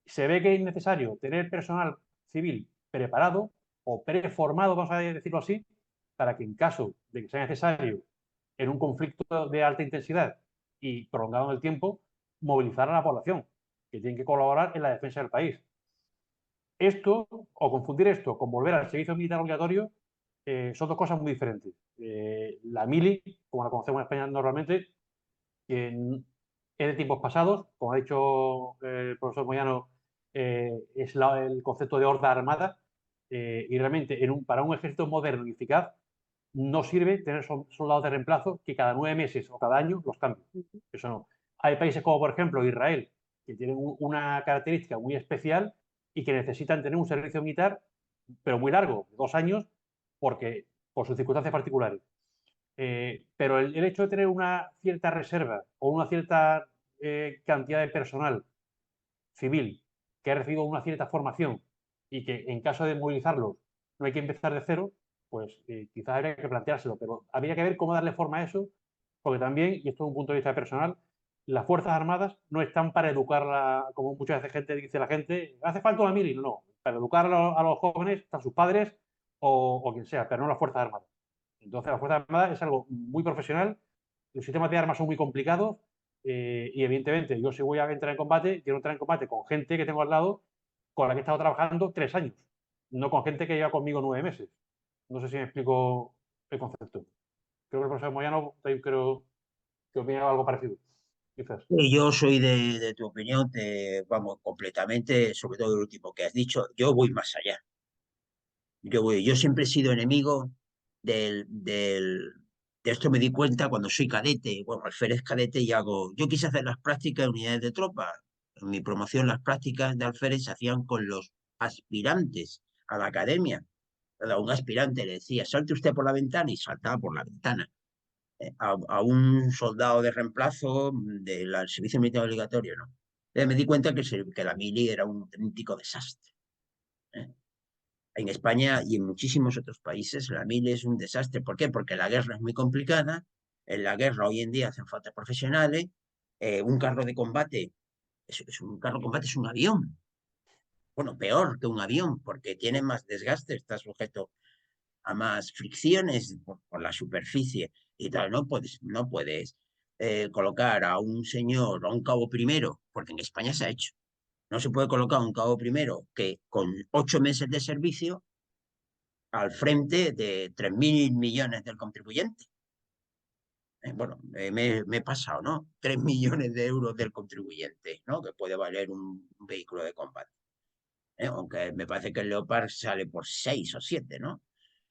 Se ve que es necesario tener personal civil preparado o preformado, vamos a decirlo así, para que en caso de que sea necesario en un conflicto de alta intensidad y prolongado en el tiempo, movilizar a la población, que tiene que colaborar en la defensa del país. Esto, o confundir esto con volver al servicio militar obligatorio, son dos cosas muy diferentes. La mili, como la conocemos en España normalmente, es de tiempos pasados, como ha dicho el profesor Moyano, es el concepto de horda armada, y realmente para un ejército moderno y eficaz no sirve tener soldados de reemplazo que cada 9 meses o cada año los cambien. Eso no. Hay países como, por ejemplo, Israel, que tienen una característica muy especial y que necesitan tener un servicio militar, pero muy largo, 2 años, por sus circunstancias particulares. Pero el hecho de tener una cierta reserva o una cierta cantidad de personal civil que ha recibido una cierta formación y que en caso de movilizarlos no hay que empezar de cero, pues quizás habría que planteárselo, pero habría que ver cómo darle forma a eso, porque también, y esto es un punto de vista personal, las Fuerzas Armadas no están para educarla, como muchas veces dice la gente, hace falta una mili, no, para educar a los jóvenes están sus padres o quien sea, pero no las Fuerzas Armadas. Entonces, las Fuerzas Armadas es algo muy profesional, los sistemas de armas son muy complicados y evidentemente yo si voy a entrar en combate, quiero entrar en combate con gente que tengo al lado con la que he estado trabajando 3 años, no con gente que lleva conmigo 9 meses. No sé si me explico el concepto. Creo que el profesor Moyano también creo que opina algo parecido. Quizás. Yo soy de tu opinión, vamos, completamente, sobre todo el último que has dicho. Yo voy más allá. Yo siempre he sido enemigo de esto me di cuenta cuando soy cadete, bueno, alférez cadete y yo quise hacer las prácticas en unidades de tropa. En mi promoción las prácticas de alférez se hacían con los aspirantes a la academia. A un aspirante le decía, salte usted por la ventana y saltaba por la ventana. A un soldado de reemplazo del servicio militar obligatorio, no. Me di cuenta que la mili era un auténtico desastre. ¿Eh? En España y en muchísimos otros países la mili es un desastre. ¿Por qué? Porque la guerra es muy complicada. En la guerra hoy en día hacen falta profesionales. Un carro de combate un carro de combate es un avión. Bueno, peor que un avión porque tiene más desgaste, está sujeto a más fricciones por la superficie y tal. No puedes colocar a un señor, a un cabo primero, porque en España se ha hecho. No se puede colocar a un cabo primero que con 8 meses de servicio al frente de 3.000 millones del contribuyente. Bueno, me he pasado, ¿no? 3 millones de euros del contribuyente, ¿no? Que puede valer un vehículo de combate. Aunque me parece que el Leopard sale por 6 o 7, ¿no?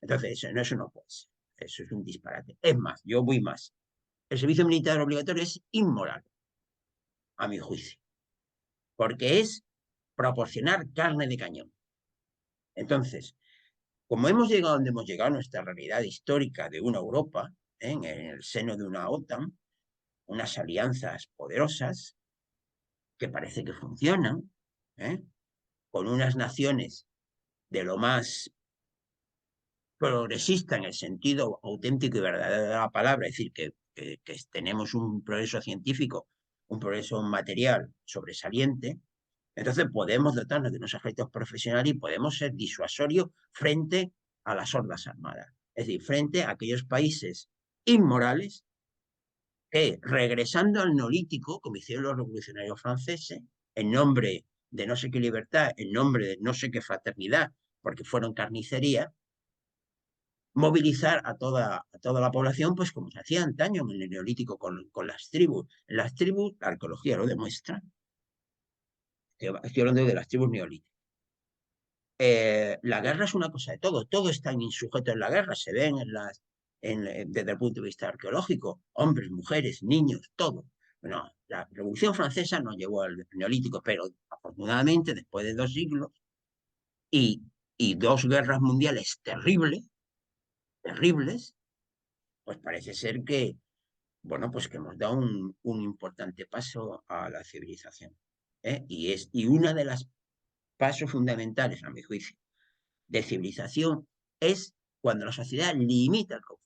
Entonces, eso no puede ser. Eso es un disparate. Es más, yo voy más. El servicio militar obligatorio es inmoral, a mi juicio, porque es proporcionar carne de cañón. Entonces, como hemos llegado donde hemos llegado, nuestra realidad histórica de una Europa, en el seno de una OTAN, unas alianzas poderosas que parece que funcionan, ¿eh? Con unas naciones de lo más progresista en el sentido auténtico y verdadero de la palabra, es decir, que tenemos un progreso científico, un progreso material sobresaliente, entonces podemos dotarnos de unos ejércitos profesionales y podemos ser disuasorios frente a las hordas armadas. Es decir, frente a aquellos países inmorales que, regresando al neolítico, como hicieron los revolucionarios franceses, en nombre de no sé qué libertad, en nombre de no sé qué fraternidad, porque fueron carnicería, movilizar a toda la población, pues como se hacía antaño en el neolítico con las tribus. En las tribus, la arqueología lo demuestra. Estoy hablando de las tribus neolíticas. La guerra es una cosa de todo está sujeto en la guerra, se ven desde el punto de vista arqueológico, hombres, mujeres, niños, todo. Bueno, la Revolución Francesa nos llevó al neolítico, pero afortunadamente después de 2 siglos y 2 guerras mundiales terribles, pues parece ser que, bueno, pues que hemos dado un importante paso a la civilización. Y una de las pasos fundamentales, a mi juicio, de civilización es cuando la sociedad limita el conflicto.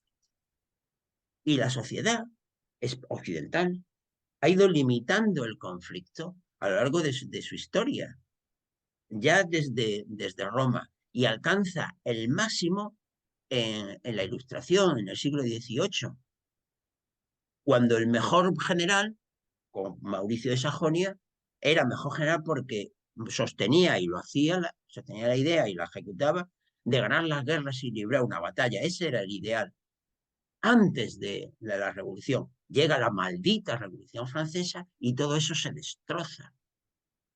Y la sociedad occidental ha ido limitando el conflicto a lo largo de su historia, ya desde Roma, y alcanza el máximo en la Ilustración, en el siglo XVIII, cuando el mejor general, con Mauricio de Sajonia, era mejor general porque sostenía y lo hacía se tenía la idea y la ejecutaba de ganar las guerras y librar una batalla. Ese era el ideal. Antes de la revolución llega la maldita Revolución Francesa y todo eso se destroza.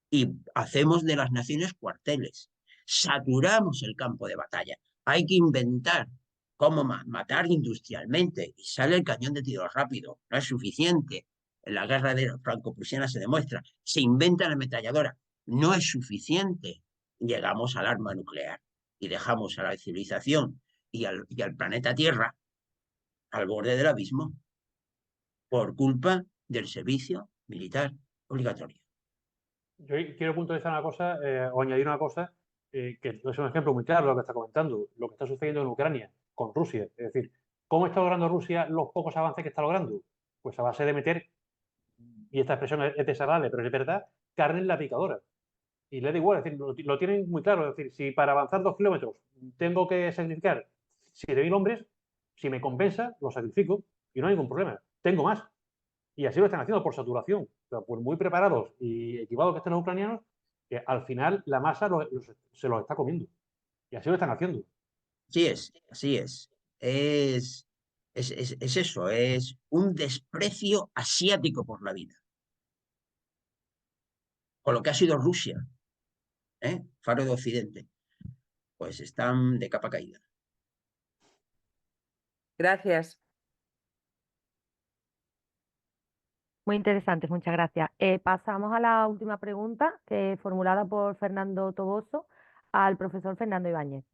Y hacemos de las naciones cuarteles. Saturamos el campo de batalla. Hay que inventar cómo matar industrialmente. Y sale el cañón de tiro rápido. No es suficiente. En la guerra de franco-prusiana se demuestra. Se inventa la ametralladora. No es suficiente. Llegamos al arma nuclear y dejamos a la civilización y al planeta Tierra al borde del abismo por culpa del servicio militar obligatorio. Yo quiero puntualizar una cosa o añadir una cosa que es un ejemplo muy claro de lo que está comentando, lo que está sucediendo en Ucrania con Rusia. Es decir, ¿cómo está logrando Rusia los pocos avances que está logrando? Pues a base de meter, y esta expresión es desagradable, pero es verdad, carne en la picadora. Y le da igual, es decir, lo tienen muy claro. Es decir, si para avanzar 2 kilómetros tengo que sacrificar 7.000 hombres, si me compensa, lo sacrifico y no hay ningún problema. Tengo más. Y así lo están haciendo por saturación. O sea, por muy preparados y equipados que estén los ucranianos, que al final la masa se los está comiendo. Y así lo están haciendo. Así es, así es. Es eso, es un desprecio asiático por la vida. Con lo que ha sido Rusia, faro de Occidente, pues están de capa caída. Gracias. Muy interesante, muchas gracias. Pasamos a la última pregunta, que formulada por Fernando Toboso al profesor Fernando Ibáñez.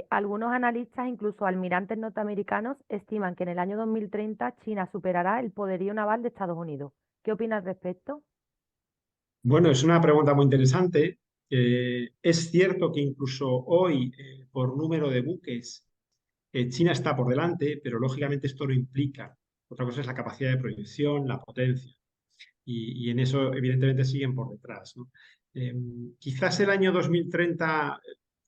Algunos analistas, incluso almirantes norteamericanos, estiman que en el año 2030 China superará el poderío naval de Estados Unidos. ¿Qué opinas al respecto? Bueno, es una pregunta muy interesante. Es cierto que incluso hoy, por número de buques, China está por delante, pero lógicamente esto no implica. Otra cosa es la capacidad de proyección, la potencia. Y en eso, evidentemente, siguen por detrás, ¿no? Quizás el año 2030,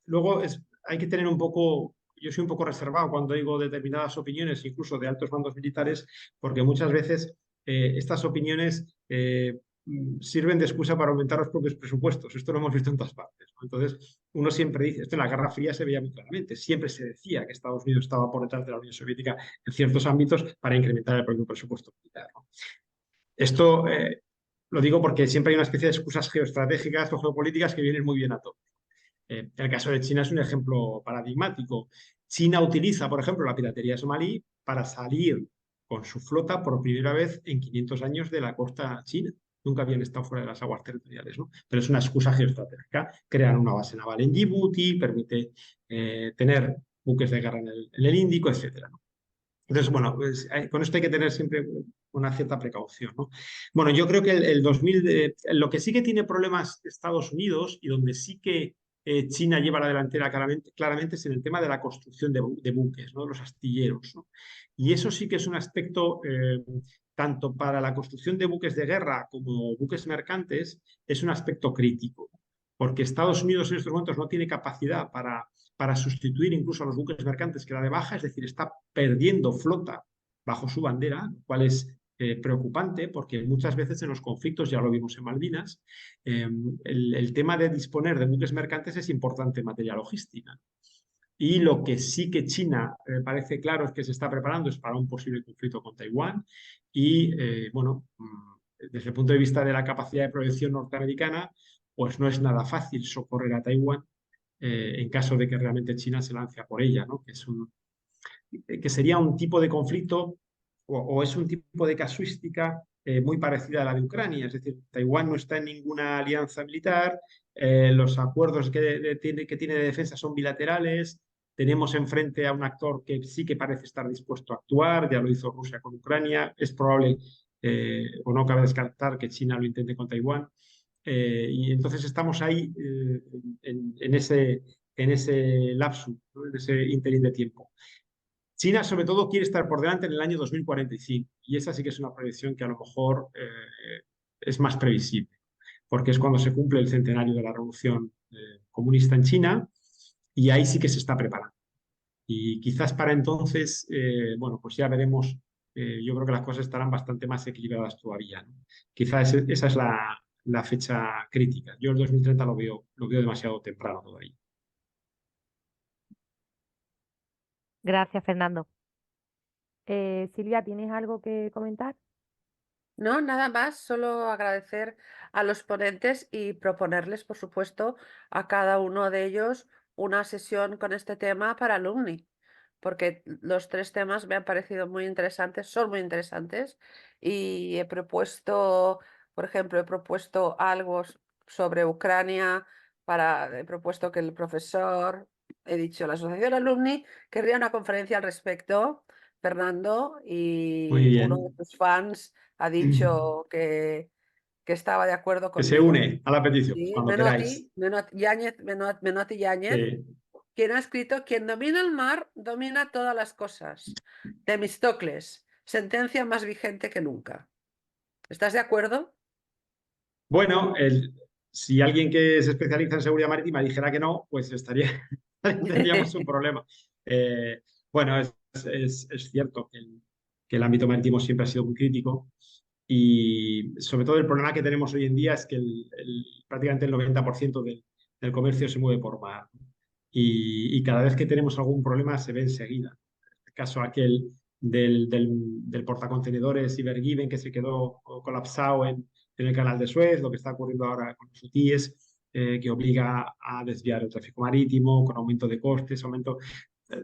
luego hay que tener un poco, yo soy un poco reservado cuando digo determinadas opiniones, incluso de altos mandos militares, porque muchas veces estas opiniones sirven de excusa para aumentar los propios presupuestos. Esto lo hemos visto en todas partes, ¿no? Entonces, uno siempre dice, esto en la Guerra Fría se veía muy claramente, siempre se decía que Estados Unidos estaba por detrás de la Unión Soviética en ciertos ámbitos para incrementar el propio presupuesto militar, ¿no? Esto lo digo porque siempre hay una especie de excusas geoestratégicas o geopolíticas que vienen muy bien a todo. El caso de China es un ejemplo paradigmático. China utiliza, por ejemplo, la piratería somalí para salir con su flota por primera vez en 500 años de la costa china. Nunca habían estado fuera de las aguas territoriales, ¿no? Pero es una excusa geoestratégica. Crean una base naval en Djibouti, permite tener buques de guerra en el Índico, etcétera, ¿no? Entonces, bueno, pues, con esto hay que tener siempre una cierta precaución, ¿no? Bueno, yo creo que el 2000, lo que sí que tiene problemas Estados Unidos y donde sí que China lleva la delantera claramente es en el tema de la construcción de buques, ¿no? De los astilleros, ¿no? Y eso sí que es un aspecto, tanto para la construcción de buques de guerra como buques mercantes, es un aspecto crítico, porque Estados Unidos en estos momentos no tiene capacidad para sustituir incluso a los buques mercantes que da de baja, es decir, está perdiendo flota bajo su bandera, lo cual es preocupante porque muchas veces en los conflictos, ya lo vimos en Malvinas, el tema de disponer de buques mercantes es importante en materia logística. Y lo que sí que China parece claro es que se está preparando es para un posible conflicto con Taiwán y, bueno, desde el punto de vista de la capacidad de proyección norteamericana, pues no es nada fácil socorrer a Taiwán en caso de que realmente China se lance a por ella, ¿no? Que sería un tipo de conflicto o es un tipo de casuística muy parecida a la de Ucrania. Es decir, Taiwán no está en ninguna alianza militar, los acuerdos que tiene de defensa son bilaterales, tenemos enfrente a un actor que sí que parece estar dispuesto a actuar, ya lo hizo Rusia con Ucrania, es probable o no cabe descartar que China lo intente con Taiwán. Y entonces estamos ahí en ese lapsus, ¿no? En ese interín de tiempo. China, sobre todo, quiere estar por delante en el año 2045 y esa sí que es una proyección que a lo mejor es más previsible, porque es cuando se cumple el centenario de la revolución comunista en China y ahí sí que se está preparando. Y quizás para entonces, bueno, pues ya veremos, yo creo que las cosas estarán bastante más equilibradas todavía, ¿no? Quizás esa es la fecha crítica. Yo el 2030 lo veo demasiado temprano todavía. Gracias, Fernando. Silvia, ¿tienes algo que comentar? No, nada más, solo agradecer a los ponentes y proponerles, por supuesto, a cada uno de ellos una sesión con este tema para alumni, porque los tres temas me han parecido muy interesantes, son muy interesantes, y he propuesto, por ejemplo, he propuesto algo sobre Ucrania, he propuesto que el profesor, he dicho, la asociación alumni querría una conferencia al respecto, Fernando, Muy y uno de bien. tus fans ha dicho que estaba de acuerdo Que se conmigo. une a la petición, Sí, cuando queráis. Menotti Yáñez, quien ha escrito: quien domina el mar, domina todas las cosas. Temístocles, sentencia más vigente que nunca. ¿Estás de acuerdo? Bueno, si alguien que se especializa en seguridad marítima dijera que no, pues tendríamos un problema. Eh, bueno, es cierto que el ámbito marítimo siempre ha sido muy crítico y sobre todo el problema que tenemos hoy en día es que prácticamente el 90% del comercio se mueve por mar y cada vez que tenemos algún problema se ve enseguida. El caso aquel del portacontenedores Ibergiven que se quedó colapsado en el canal de Suez, lo que está ocurriendo ahora con los hutíes, que obliga a desviar el tráfico marítimo con aumento de costes, eh,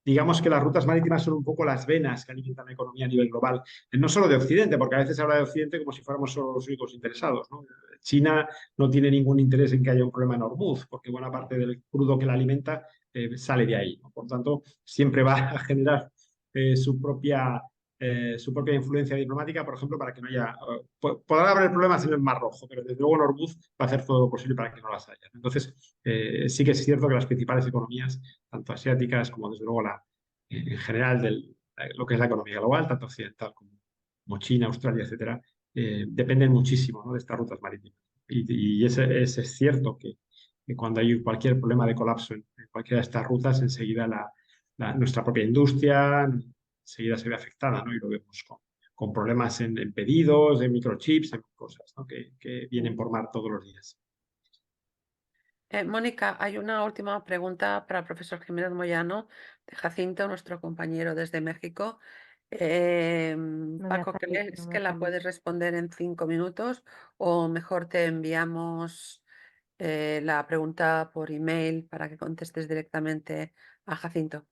digamos que las rutas marítimas son un poco las venas que alimentan la economía a nivel global, no solo de Occidente, porque a veces se habla de Occidente como si fuéramos solo los únicos interesados, ¿no? China no tiene ningún interés en que haya un problema en Hormuz, porque buena parte del crudo que la alimenta sale de ahí, ¿no? Por tanto, siempre va a generar eh, su propia su propia influencia diplomática, por ejemplo, para que no haya... podrá haber problemas en el Mar Rojo, pero desde luego Hormuz va a hacer todo lo posible para que no las haya. Entonces, sí que es cierto que las principales economías, tanto asiáticas como desde luego en general lo que es la economía global, tanto occidental como China, Australia, etcétera, dependen muchísimo, ¿no?, de estas rutas marítimas. Y ese es cierto que cuando hay cualquier problema de colapso en cualquiera de estas rutas, enseguida nuestra propia industria enseguida se ve afectada, ¿no? Y lo vemos con problemas en pedidos, en microchips, en cosas, ¿no?, que vienen por mar todos los días. Mónica, hay una última pregunta para el profesor Jiménez Moyano, de Jacinto, nuestro compañero desde México. No me ha Paco, salido, no ¿crees me que ha la salido. puedes responder en 5 minutos o mejor te enviamos la pregunta por email para que contestes directamente a Jacinto?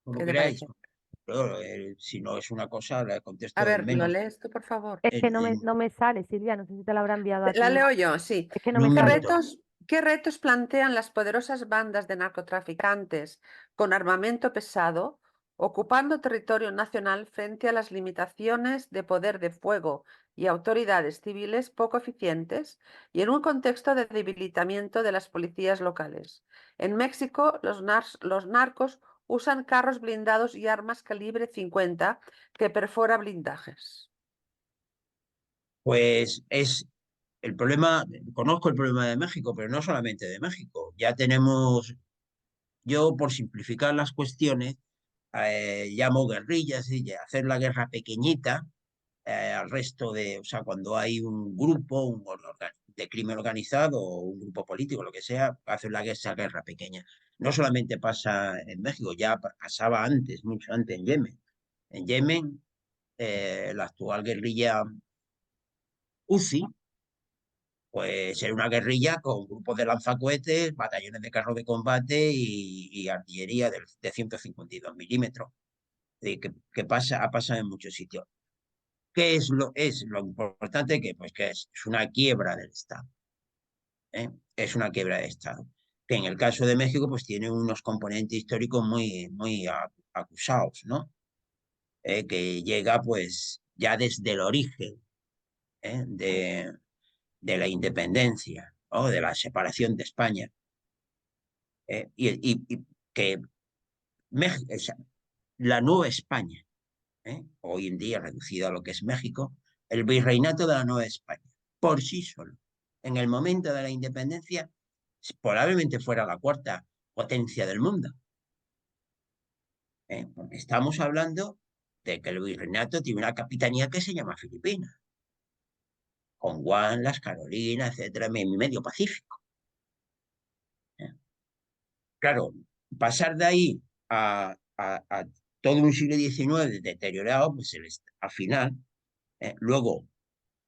Como ¿Qué te queráis. parece? Pero, si no es una cosa, la A contesto en ver, ¿lo menos. lees tú, por favor? Es que En no me sale, Silvia, no sé si te lo habrá enviado a La ti. leo yo, sí. Es que no en me un ¿Qué sale. minuto. qué retos plantean las poderosas bandas de narcotraficantes con armamento pesado ocupando territorio nacional frente a las limitaciones de poder de fuego y autoridades civiles poco eficientes y en un contexto de debilitamiento de las policías locales? En México, los narcos usan carros blindados y armas calibre 50 que perfora blindajes. Pues es el problema, conozco el problema de México, pero no solamente de México. Ya tenemos, yo por simplificar las cuestiones, llamo guerrillas y hacer la guerra pequeñita al resto o sea, cuando hay un grupo de crimen organizado o un grupo político, lo que sea, hacer esa guerra pequeña. No solamente pasa en México, ya pasaba antes, mucho antes en Yemen. En Yemen, la actual guerrilla UCI, pues era una guerrilla con grupos de lanzacohetes, batallones de carros de combate y artillería de 152 milímetros. Que ha pasado en muchos sitios. ¿Qué es lo importante? Pues que es una quiebra del Estado. Es una quiebra del Estado. Que en el caso de México, pues tiene unos componentes históricos muy acusados, ¿no? Que llega, pues, ya desde el origen ¿eh? de la independencia o de la separación de España. Y que o sea, la nueva España, hoy en día reducida a lo que es México, el virreinato de la Nueva España, por sí solo, en el momento de la independencia, probablemente fuera la cuarta potencia del mundo. Porque estamos hablando de que el virreinato tiene una capitanía que se llama Filipinas. con Guam, las Carolinas, etcétera, mi medio Pacífico. Claro, pasar de ahí a todo un siglo XIX deteriorado, pues al final, luego,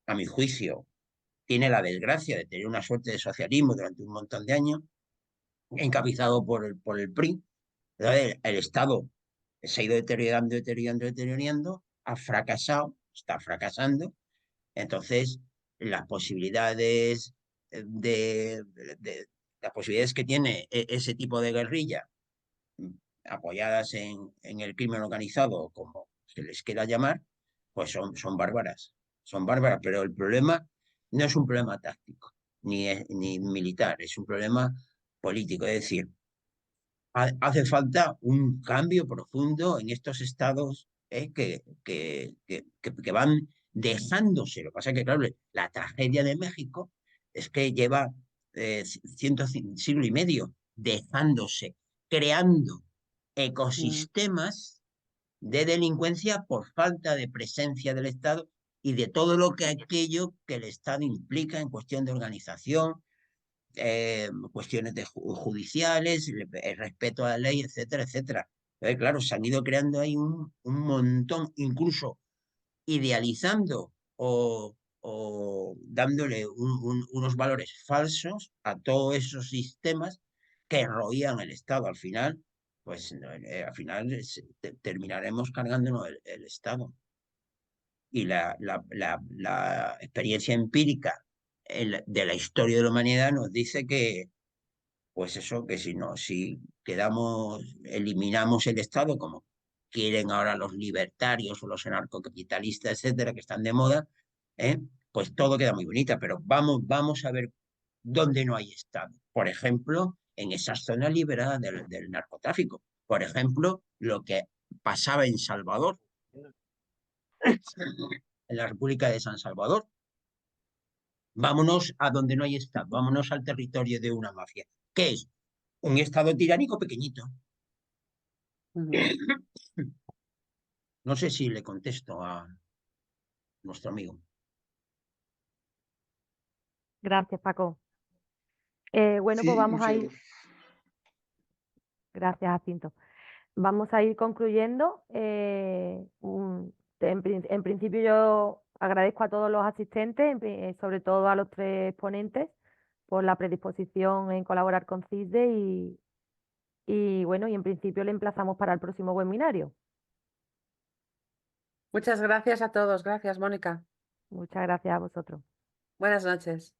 a mi juicio, tiene la desgracia de tener una suerte de socialismo durante un montón de años, encabezado por el PRI. El Estado se ha ido deteriorando, ha fracasado, está fracasando. Entonces, las posibilidades de, las posibilidades que tiene ese tipo de guerrilla apoyadas en el crimen organizado, como se les quiera llamar, pues son bárbaras. Son bárbaras, pero el problema no es un problema táctico ni militar, es un problema político. Es decir, hace falta un cambio profundo en estos estados que van dejándose. Lo que pasa es que, claro, la tragedia de México es que lleva siglo y medio dejándose, creando ecosistemas de delincuencia por falta de presencia del Estado y de todo lo que aquello que el Estado implica en cuestión de organización, cuestiones judiciales, el respeto a la ley, etcétera, etcétera. Claro, se han ido creando ahí un montón, incluso idealizando o dándole unos valores falsos a todos esos sistemas que roían el Estado. Al final, pues al final terminaremos cargándonos el Estado. Y la experiencia empírica de la historia de la humanidad nos dice que, pues eso, que si eliminamos el Estado, como quieren ahora los libertarios o los anarcocapitalistas, etcétera, que están de moda, pues todo queda muy bonita, pero vamos a ver dónde no hay Estado. Por ejemplo, en esas zonas liberadas del narcotráfico. Por ejemplo, lo que pasaba en Salvador, en la República de San Salvador. Vámonos a donde no hay Estado, vámonos al territorio de una mafia. ¿Qué es? Un Estado tiránico pequeñito. No sé si le contesto a nuestro amigo. Gracias, Paco. Bueno, pues Sí, vamos a muchas ir. Gracias, Jacinto. Vamos a ir concluyendo. En principio yo agradezco a todos los asistentes, sobre todo a los 3 ponentes, por la predisposición en colaborar con CISDE y bueno, y en principio le emplazamos para el próximo webinario. Muchas gracias a todos. Gracias, Mónica. Muchas gracias a vosotros. Buenas noches.